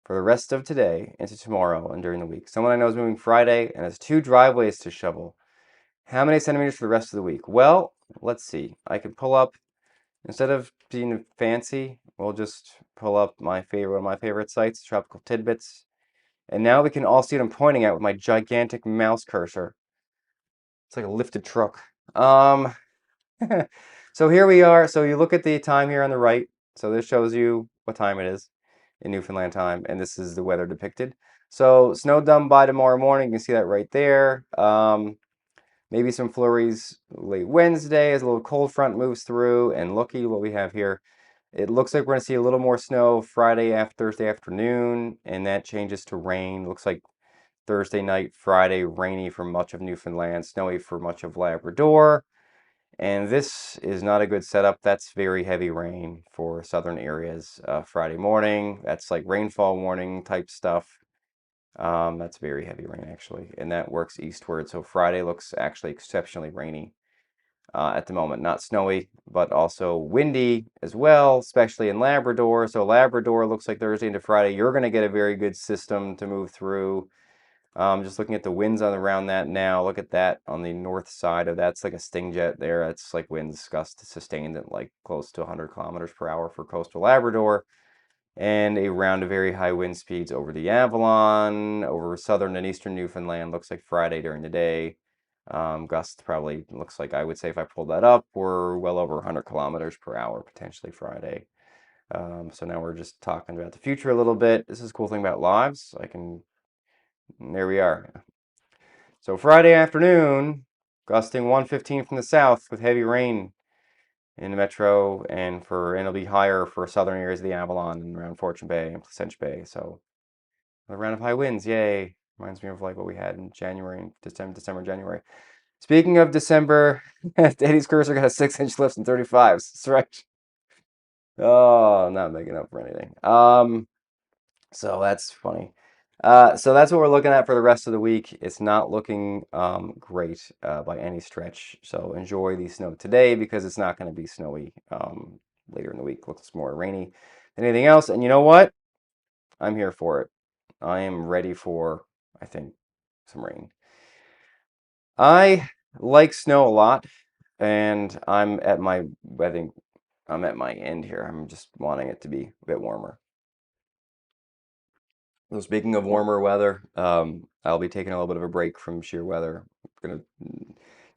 for the rest of today into tomorrow and during the week? Someone I know is moving Friday and has 2 driveways to shovel. How many centimeters for the rest of the week? Well, let's see. I can pull up, instead of being fancy, we'll just pull up one of my favorite sites, Tropical Tidbits. And now we can all see what I'm pointing at with my gigantic mouse cursor. It's like a lifted truck. So here we are. So you look at the time here on the right. So this shows you what time it is in Newfoundland time, and this is the weather depicted. So snow done by tomorrow morning. You can see that right there. Maybe some flurries late Wednesday as a little cold front moves through. And looky what we have here. It looks like we're going to see a little more snow Thursday afternoon, and that changes to rain. Looks like Thursday night, Friday, rainy for much of Newfoundland, snowy for much of Labrador. And this is not a good setup. That's very heavy rain for southern areas. Friday morning, that's like rainfall warning type stuff. That's very heavy rain actually, and that works eastward. So Friday looks actually exceptionally rainy at the moment. Not snowy, but also windy as well, especially in Labrador. So Labrador looks like Thursday into Friday, you're going to get a very good system to move through. Just looking at the winds on around that now. Look at that on the north side of that's like a sting jet there. That's like winds gust sustained at like close to 100 kilometers per hour for coastal Labrador, and a round of very high wind speeds over the Avalon, over southern and eastern Newfoundland. Looks like Friday during the day. Gusts probably looks like, I would say if I pulled that up, we're well over 100 kilometers per hour potentially Friday. So now we're just talking about the future a little bit. This is a cool thing about lives. There we are. So Friday afternoon, gusting 115 from the south with heavy rain in the metro, and it'll be higher for southern areas of the Avalon and around Fortune Bay and Placentia Bay. So a round of high winds, yay. Reminds me of like what we had in January and December, January. Speaking of December, Eddie's cursor got a 6-inch lift in 35s. That's right. Oh, not making up for anything. So that's funny. So that's what we're looking at for the rest of the week. It's not looking great by any stretch. So enjoy the snow today because it's not going to be snowy later in the week. Looks more rainy than anything else. And you know what? I'm here for it. I am ready for, I think, some rain. I like snow a lot, and I think I'm at my end here. I'm just wanting it to be a bit warmer. So speaking of warmer weather, I'll be taking a little bit of a break from sheer weather. I'm gonna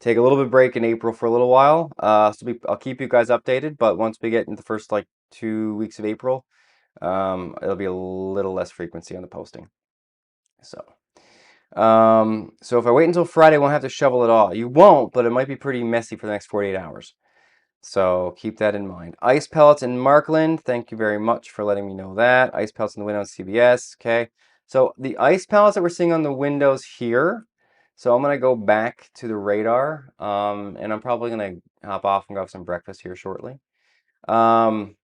take a little bit of break in April for a little while. I'll keep you guys updated, but once we get in the first like 2 weeks of April, It'll be a little less frequency on the posting. So, so if I wait until Friday, I won't have to shovel it all. You won't, but it might be pretty messy for the next 48 hours. So keep that in mind. Ice pellets in Markland. Thank you very much for letting me know that. Ice pellets in the window in CBS. Okay. So the ice pellets that we're seeing on the windows here. So I'm gonna go back to the radar, and I'm probably gonna hop off and go have some breakfast here shortly. Um,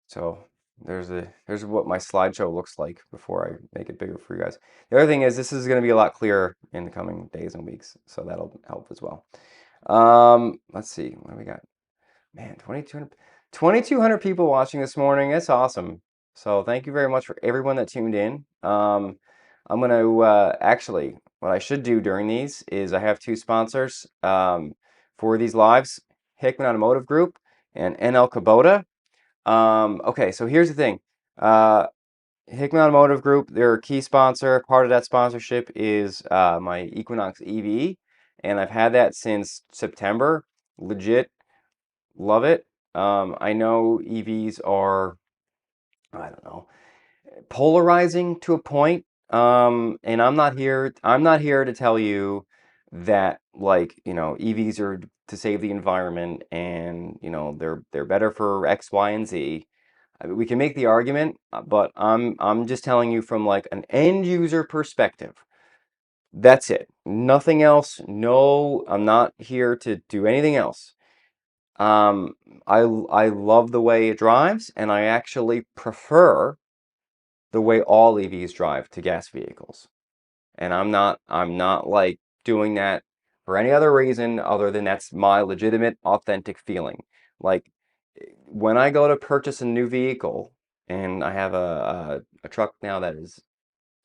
so there's what my slideshow looks like before I make it bigger for you guys. The other thing is this is gonna be a lot clearer in the coming days and weeks, so that'll help as well. Let's see, what do we got? Man, 2,200 people watching this morning. That's awesome. So thank you very much for everyone that tuned in. I'm going to actually, what I should do during these is I have two sponsors for these lives, Hickman Automotive Group and NL Kubota. Okay, so here's the thing. Hickman Automotive Group, their key sponsor, part of that sponsorship is my Equinox EV, and I've had that since September. Legit. Love it. I know EVs are, I don't know, polarizing to a point. And I'm not here to tell you that like, EVs are to save the environment and, they're better for X, Y, and Z. I mean, we can make the argument, but I'm just telling you from like an end user perspective. That's it. Nothing else. No, I'm not here to do anything else. Um, I love the way it drives, and I actually prefer the way all EVs drive to gas vehicles. And I'm not like doing that for any other reason other than that's my legitimate, authentic feeling. Like when I go to purchase a new vehicle, and I have a truck now that is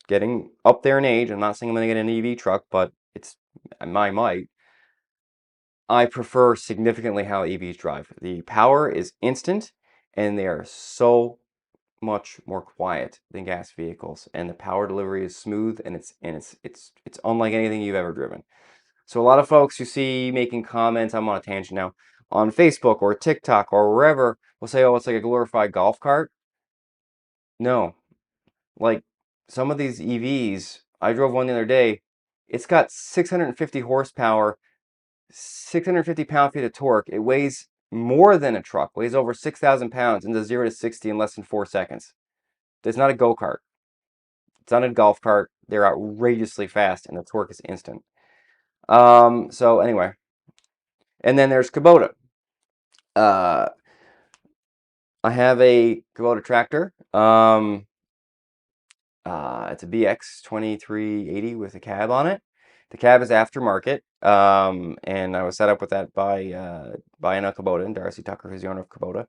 getting up there in age. I'm not saying I'm going to get an EV truck, but I might. I prefer significantly how EVs drive. The power is instant, and they are so much more quiet than gas vehicles, and the power delivery is smooth, and it's unlike anything you've ever driven. So a lot of folks you see making comments, I'm on a tangent now, on Facebook or TikTok or wherever will say, "Oh, it's like a glorified golf cart." No, like some of these EVs, I drove one the other day. It's got 650 horsepower, 650 pound-feet of torque. It weighs more than a truck, weighs over 6,000 pounds, and does 0 to 60 in less than 4 seconds. It's not a go-kart. It's not a golf cart. They're outrageously fast, and the torque is instant. So anyway, and then there's Kubota. Uh, I have a Kubota tractor. It's a BX 2380 with a cab on it. The cab is aftermarket, and I was set up with that by Anna Kubota and Darcy Tucker, who's the owner of Kubota.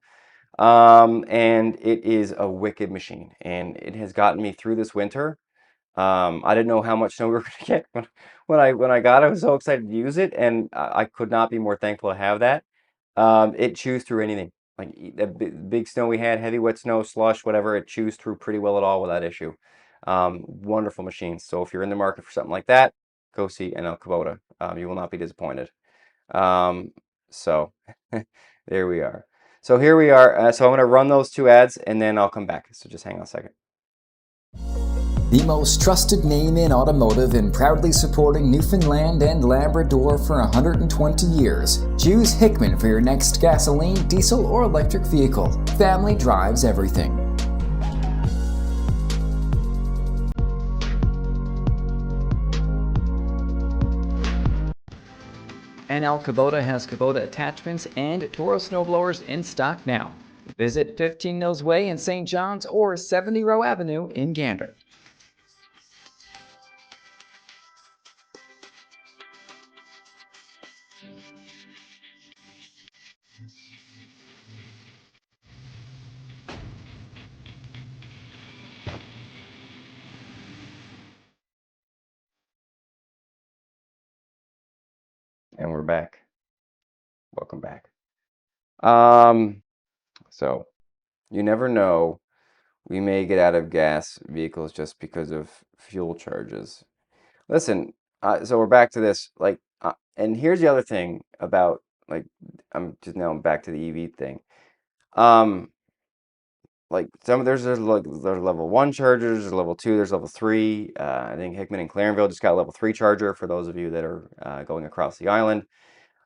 And it is a wicked machine, and it has gotten me through this winter. I didn't know how much snow we were gonna get when I got it. I was so excited to use it, and I could not be more thankful to have that. It chews through anything. Like the big snow we had, heavy wet snow, slush, whatever, it chews through pretty well at all without issue. Wonderful machines. So if you're in the market for something like that, go see NL Kubota. You will not be disappointed. So there we are. So here we are. So I'm going to run those two ads and then I'll come back. So just hang on a second. The most trusted name in automotive and proudly supporting Newfoundland and Labrador for 120 years. Choose Hickman for your next gasoline, diesel, or electric vehicle. Family drives everything. NL Kubota has Kubota attachments and Toro snowblowers in stock now. Visit 15 Mills Way in St. John's or 70 Row Avenue in Gander. And we're back. Welcome back. So you never know. We may get out of gas vehicles just because of fuel charges. Listen, so we're back to this. Like, and here's the other thing about like I'm just now back to the EV thing. Um, like there's level 1 chargers, there's level 2, there's level 3. I think Hickman and Clarenville just got a level 3 charger for those of you that are going across the island.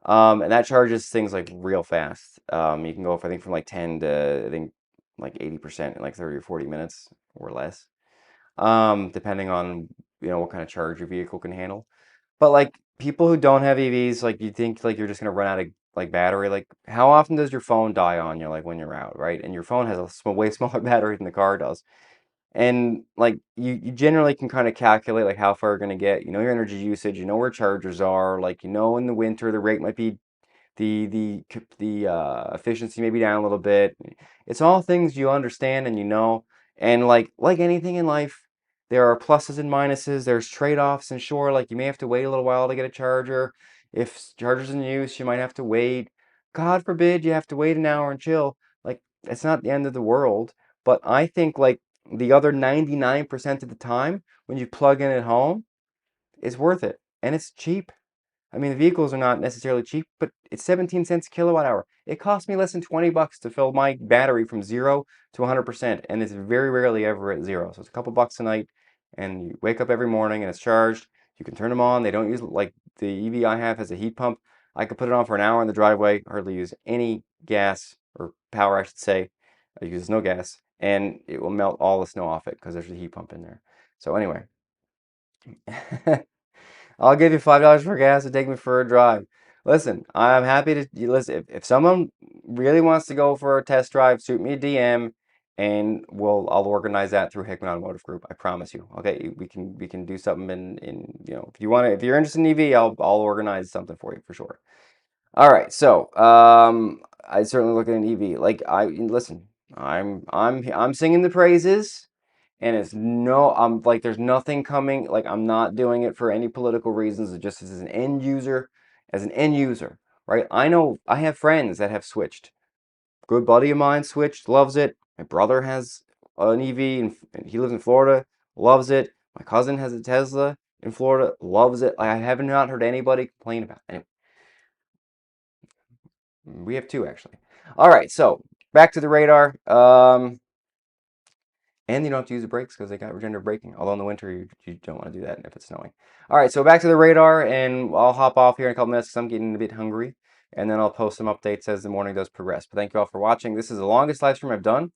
And that charges things like real fast. You can go, I think, from like 10 to I think like 80% in like 30 or 40 minutes or less, depending on what kind of charge your vehicle can handle. But like people who don't have EVs, like you think like you're just gonna run out of like battery. Like how often does your phone die on you like when you're out, right? And your phone has a way smaller battery than the car does. And like you generally can kind of calculate like how far you're gonna get. You know your energy usage, you know where chargers are. Like in the winter the rate might be the efficiency may be down a little bit. It's all things you understand and and like anything in life, there are pluses and minuses. There's trade-offs, and sure, like you may have to wait a little while to get a charger. If charger's in use, you might have to wait. God forbid you have to wait an hour and chill. Like it's not the end of the world. But I think like the other 99% of the time when you plug in at home, it's worth it and it's cheap. I mean, the vehicles are not necessarily cheap, but it's 17 cents a kilowatt hour. It cost me less than 20 bucks to fill my battery from 0 to 100%, and it's very rarely ever at 0. So it's a couple bucks a night, and you wake up every morning and it's charged. You can turn them on. They don't use, like the EV I have has a heat pump. I could put it on for an hour in the driveway, hardly use any gas or power, I should say. It uses no gas, and it will melt all the snow off it because there's a heat pump in there. So anyway. I'll give you $5 for gas to take me for a drive. Listen, I'm happy to listen. If someone really wants to go for a test drive, shoot me a DM, and I'll organize that through Hickman Automotive Group. I promise you. Okay, we can do something in if you're interested in EV, I'll organize something for you for sure. All right, so I certainly look at an EV. Like listen, I'm singing the praises. And I'm like, there's nothing coming. Like, I'm not doing it for any political reasons. It just as an end user, right? I know I have friends that have switched. Good buddy of mine switched, loves it. My brother has an EV and he lives in Florida, loves it. My cousin has a Tesla in Florida, loves it. I have not heard anybody complain about it. Anyway, we have two actually. All right, so back to the radar. And you don't have to use the brakes because they got regenerative braking. Although in the winter, you don't want to do that if it's snowing. All right, so back to the radar, and I'll hop off here in a couple minutes because I'm getting a bit hungry. And then I'll post some updates as the morning does progress. But thank you all for watching. This is the longest live stream I've done.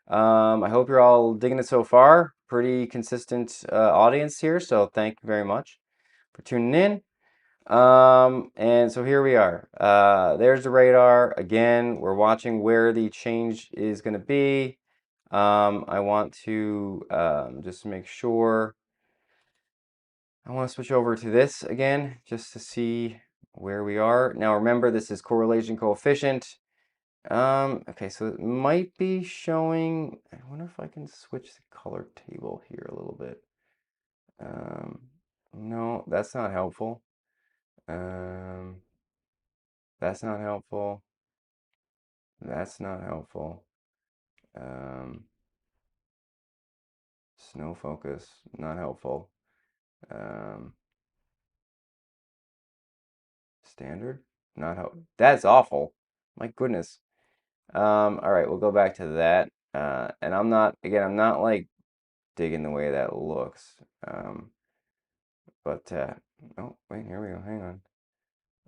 I hope you're all digging it so far. Pretty consistent audience here, so thank you very much for tuning in. And so here we are. There's the radar. Again, we're watching where the change is going to be. I want to just make sure. I want to switch over to this again just to see where we are. Now remember, this is correlation coefficient. Okay, so it might be showing. I wonder if I can switch the color table here a little bit. No, that's not helpful. That's not helpful. That's not helpful. Snow focus, not helpful. Standard, not help. That's awful. My goodness. All right, we'll go back to that. And I'm not like digging the way that looks. But oh wait, here we go. Hang on.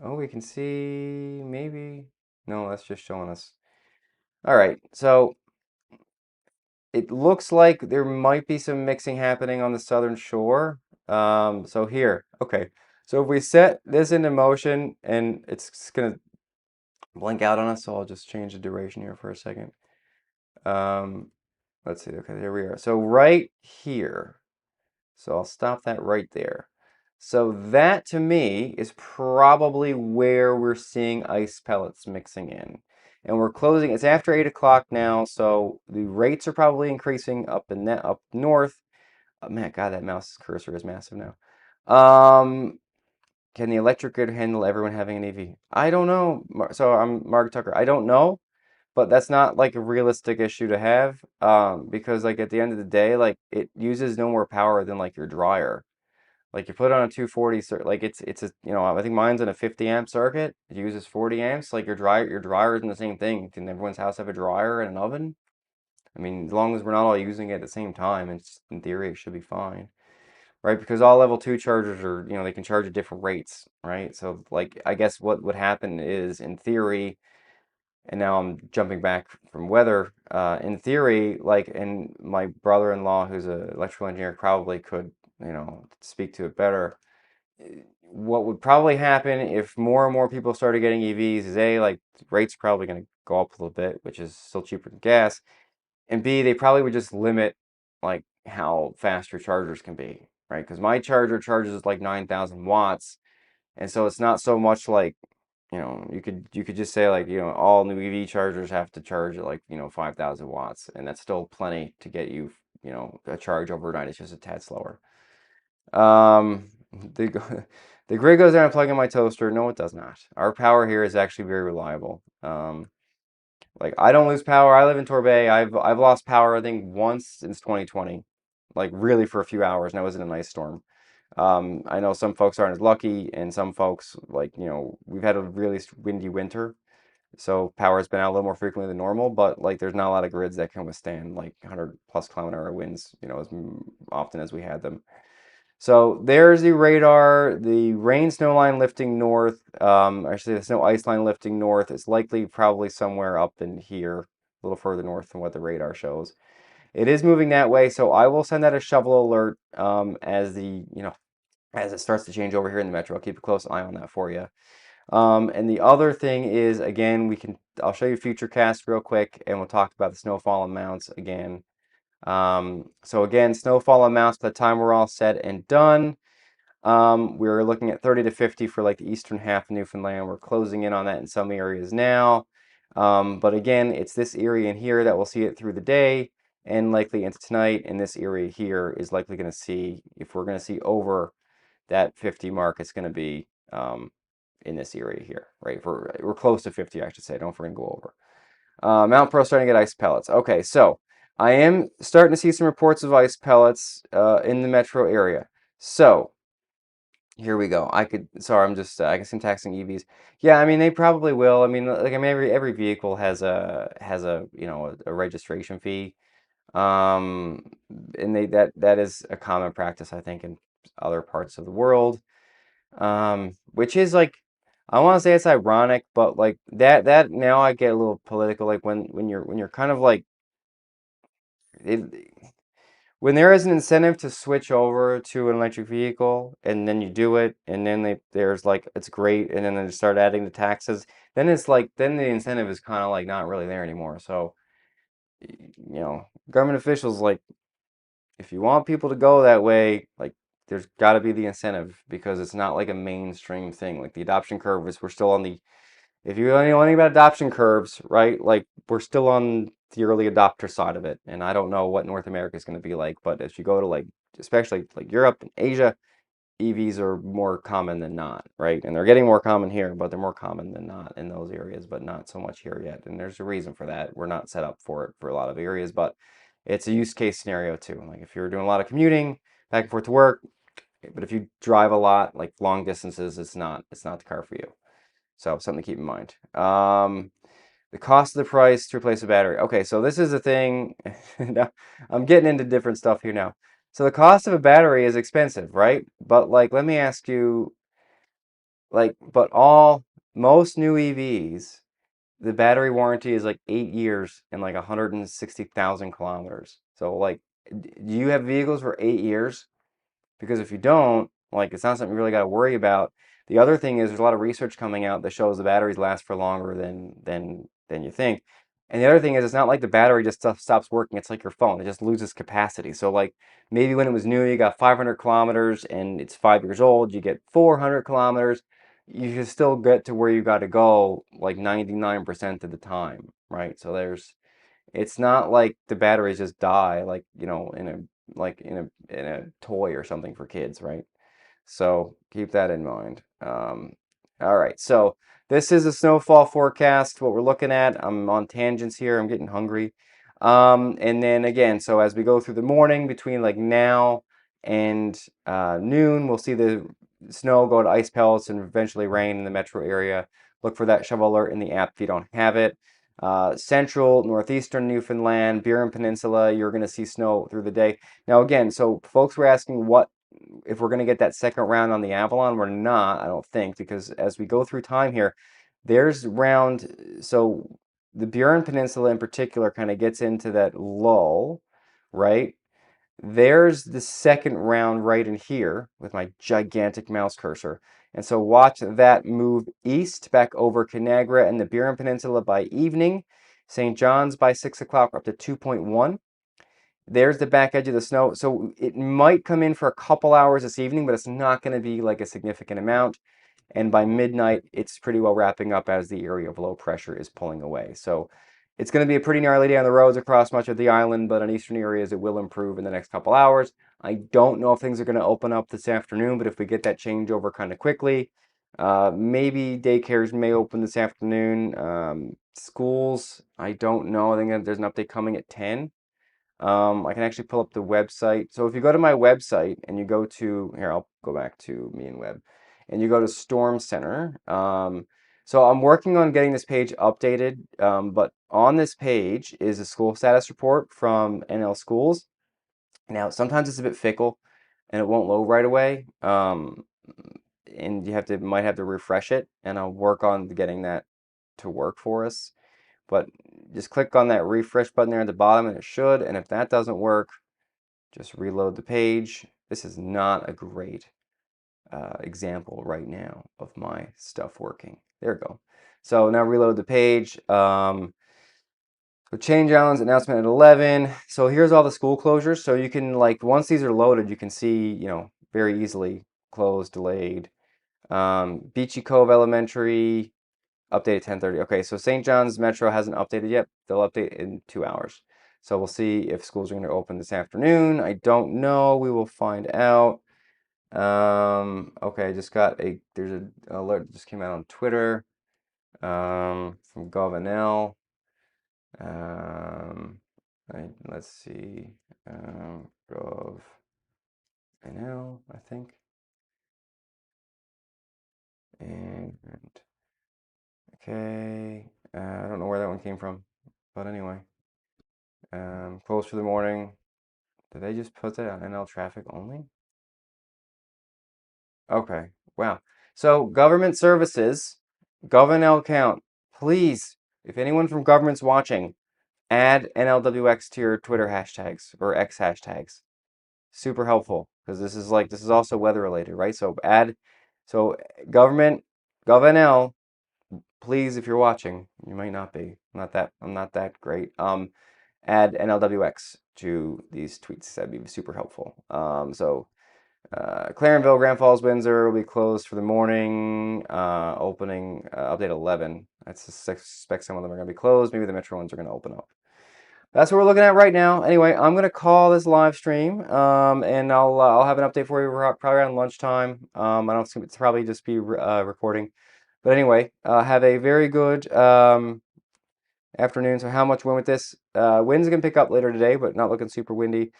Oh, we can see maybe. No, that's just showing us. All right, so it looks like there might be some mixing happening on the southern shore. So here, okay. So if we set this into motion and it's gonna blink out on us, so I'll just change the duration here for a second. Let's see, okay, here we are. So right here, so I'll stop that right there. So that to me is probably where we're seeing ice pellets mixing in. And we're closing, it's after 8 o'clock now, so the rates are probably increasing up north. Oh, man, God, that mouse cursor is massive now. Can the electric grid handle everyone having an EV? I don't know. So I'm Mark Tucker. I don't know, but that's not like a realistic issue to have, because like at the end of the day, like it uses no more power than like your dryer. Like you put it on a 240 like it's a I think mine's in a 50 amp circuit. It uses 40 amps. Like your dryer is in the same thing. Can everyone's house have a dryer and an oven? I mean, as long as we're not all using it at the same time, it's, in theory, it should be fine, right? Because all level 2 chargers are, they can charge at different rates, right? So, like, I guess what would happen is, in theory, and now I'm jumping back from weather, in theory, like, and my brother-in-law, who's an electrical engineer, probably could, speak to it better. What would probably happen if more and more people started getting EVs is A, like, rates are probably going to go up a little bit, which is still cheaper than gas. And B, they probably would just limit like how fast your chargers can be, right? Because my charger charges like 9,000 watts, and so it's not so much like, you could just say like, all new EV chargers have to charge at like, 5,000 watts, and that's still plenty to get you, a charge overnight. It's just a tad slower. The the grid goes down and plug in my toaster. No, it does not. Our power here is actually very reliable. Like, I don't lose power. I live in Torbay. I've lost power, I think, once since 2020, like really for a few hours, and that was in an ice storm. I know some folks aren't as lucky, and some folks, like, we've had a really windy winter, so power's been out a little more frequently than normal, but like there's not a lot of grids that can withstand like 100 plus kilometer winds, as often as we had them. So there's the radar, the rain snow line lifting north. Actually, the snow ice line lifting north is likely probably somewhere up in here, a little further north than what the radar shows. It is moving that way, so I will send out a shovel alert as it starts to change over here in the metro. I'll keep a close eye on that for you. And the other thing is, again, I'll show you Futurecast real quick, and we'll talk about the snowfall amounts again. So again, snowfall amounts by the time we're all set and done. We're looking at 30 to 50 for like the eastern half of Newfoundland. We're closing in on that in some areas now. But again, it's this area in here that will see it through the day and likely into tonight. And this area here is likely going to see, if we're going to see over that 50 mark, it's going to be in this area here, right? We're close to 50, I should say. Don't forget to go over. Mount Pearl starting to get ice pellets. Okay, so I am starting to see some reports of ice pellets in the metro area. So here we go. Sorry, I guess I'm taxing EVs. Yeah, I mean, they probably will. I mean, like, I mean, every vehicle has a registration fee. Um, and that is a common practice, I think, in other parts of the world. Which is like, I want to say it's ironic, but like that now I get a little political. Like when you're kind of like it, when there is an incentive to switch over to an electric vehicle, and then you do it, and then there's like, it's great, and then they start adding the taxes, then it's like, then the incentive is kind of like not really there anymore. So, government officials, like, if you want people to go that way, like, there's got to be the incentive, because it's not like a mainstream thing. Like, the adoption curve is, we're still on the, if you know anything about adoption curves, right? Like, we're still on the early adopter side of it. And I don't know what North America is going to be like, but if you go to like, especially like Europe and Asia, EVs are more common than not, right? And they're getting more common here, but they're more common than not in those areas, but not so much here yet. And there's a reason for that. We're not set up for it for a lot of areas, but it's a use case scenario too. Like, if you're doing a lot of commuting back and forth to work, but if you drive a lot, like long distances, it's not the car for you. So something to keep in mind. The cost of the price to replace a battery. Okay, so this is a thing. Now, I'm getting into different stuff here now. So the cost of a battery is expensive, right? But like, let me ask you, like, most new EVs, the battery warranty is like 8 years and like 160,000 kilometers. So like, do you have vehicles for 8 years? Because if you don't, like, it's not something you really got to worry about. The other thing is, there's a lot of research coming out that shows the batteries last for longer than you think. And the other thing is, it's not like the battery just stops working. It's like your phone; it just loses capacity. So like, maybe when it was new, you got 500 kilometers, and it's 5 years old, you get 400 kilometers. You can still get to where you got to go like 99% of the time, right? So it's not like the batteries just die, like, in a toy or something for kids, right? So keep that in mind. All right, so this is a snowfall forecast. What we're looking at, I'm on tangents here. I'm getting hungry. And then again, so as we go through the morning, between like now and noon, we'll see the snow go to ice pellets and eventually rain in the metro area. Look for that shovel alert in the app if you don't have it. Central, northeastern Newfoundland, Burin Peninsula, you're going to see snow through the day. Now, again, so folks were asking if we're going to get that second round on the Avalon. We're not, I don't think, because as we go through time here, so the Burin Peninsula in particular kind of gets into that lull, right? There's the second round right in here with my gigantic mouse cursor. And so watch that move east back over Canagra and the Burin Peninsula by evening. St. John's by 6 o'clock up to 2.1. There's the back edge of the snow. So it might come in for a couple hours this evening, but it's not going to be like a significant amount. And by midnight, it's pretty well wrapping up as the area of low pressure is pulling away. So it's going to be a pretty gnarly day on the roads across much of the island, but in eastern areas, it will improve in the next couple hours. I don't know if things are going to open up this afternoon, but if we get that changeover kind of quickly, maybe daycares may open this afternoon. Schools, I don't know. I think that there's an update coming at 10. I can actually pull up the website. So if you go to my website and you go to, here, I'll go back to me and web, and you go to Storm Center. So I'm working on getting this page updated, but on this page is a school status report from NL Schools. Now, sometimes it's a bit fickle and it won't load right away. And you might have to refresh it, and I'll work on getting that to work for us. But just click on that refresh button there at the bottom and it should. And if that doesn't work, just reload the page. This is not a great example right now of my stuff working. There we go. So now reload the page. So Change Islands announcement at 11. So here's all the school closures. So you can, like, once these are loaded, you can see, you know, very easily closed, delayed. Beachy Cove Elementary, update at 10:30. Okay, so St. John's Metro hasn't updated yet. They'll update in 2 hours. So we'll see if schools are going to open this afternoon. I don't know. We will find out. Okay, I just got there's an alert that just came out on Twitter from GovNL. Let's see. GovNL, I think. And okay, I don't know where that one came from, but anyway. Closed for the morning. Did they just put that on NL traffic only? Okay, wow. So government services, GovNL count. Please, if anyone from government's watching, add NLWX to your Twitter hashtags or X hashtags. Super helpful, because this is also weather related, right? So government, GovNL, please, if you're watching, you might not be. I'm not that great. Add NLWX to these tweets. That'd be super helpful. Clarenville, Grand Falls, Windsor will be closed for the morning. Opening update 11. I suspect some of them are going to be closed. Maybe the metro ones are going to open up. That's what we're looking at right now. Anyway, I'm going to call this live stream, and I'll have an update for you probably around lunchtime. I don't think it's probably just be recording. But anyway, have a very good afternoon. So how much wind with this? Wind's going to pick up later today, but not looking super windy.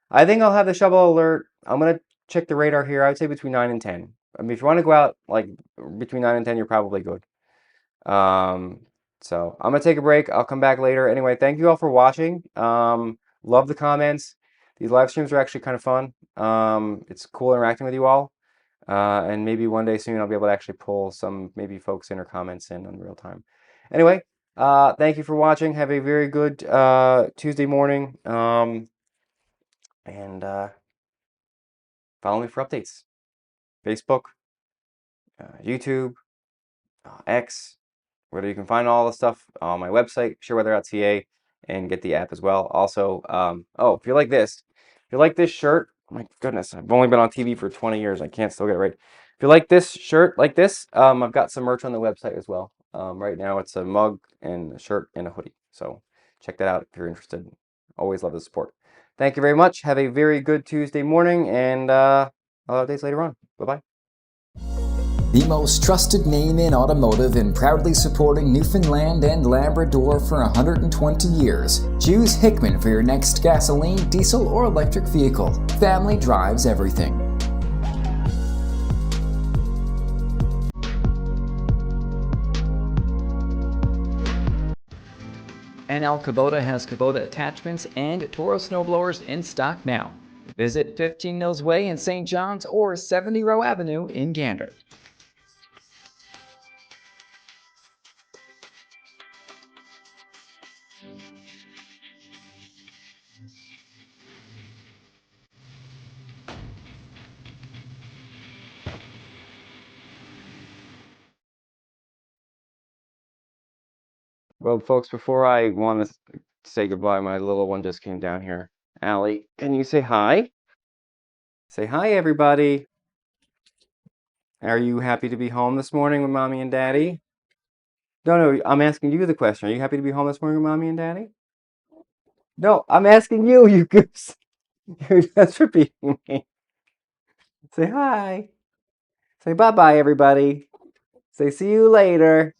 I think I'll have the shovel alert. I'm going to check the radar here. I would say between 9 and 10. I mean, if you want to go out like between 9 and 10, you're probably good. So I'm going to take a break. I'll come back later. Anyway, thank you all for watching. Love the comments. These live streams are actually kind of fun. It's cool interacting with you all. And maybe one day soon I'll be able to actually pull some maybe folks in or comments in real time. Anyway, thank you for watching. Have a very good Tuesday morning. And follow me for updates. Facebook, YouTube, X, where you can find all the stuff on my website, sureweather.ca, and get the app as well. Also, if you like this shirt, my goodness, I've only been on TV for 20 years. I can't still get it right. If you like this shirt like this, I've got some merch on the website as well. Right now it's a mug and a shirt and a hoodie. So check that out if you're interested. Always love the support. Thank you very much. Have a very good Tuesday morning, and I'll have updates later on. Bye-bye. The most trusted name in automotive and proudly supporting Newfoundland and Labrador for 120 years. Choose Hickman for your next gasoline, diesel, or electric vehicle. Family drives everything. NL Kubota has Kubota attachments and Toro snowblowers in stock now. Visit 15 Mills Way in St. John's or 70 Row Avenue in Gander. Well, folks, before I want to say goodbye, my little one just came down here. Allie, can you say hi? Say hi, everybody. Are you happy to be home this morning with Mommy and Daddy? No, I'm asking you the question. Are you happy to be home this morning with Mommy and Daddy? No, I'm asking you, you goose. You're just repeating me. Say hi. Say bye-bye, everybody. Say see you later.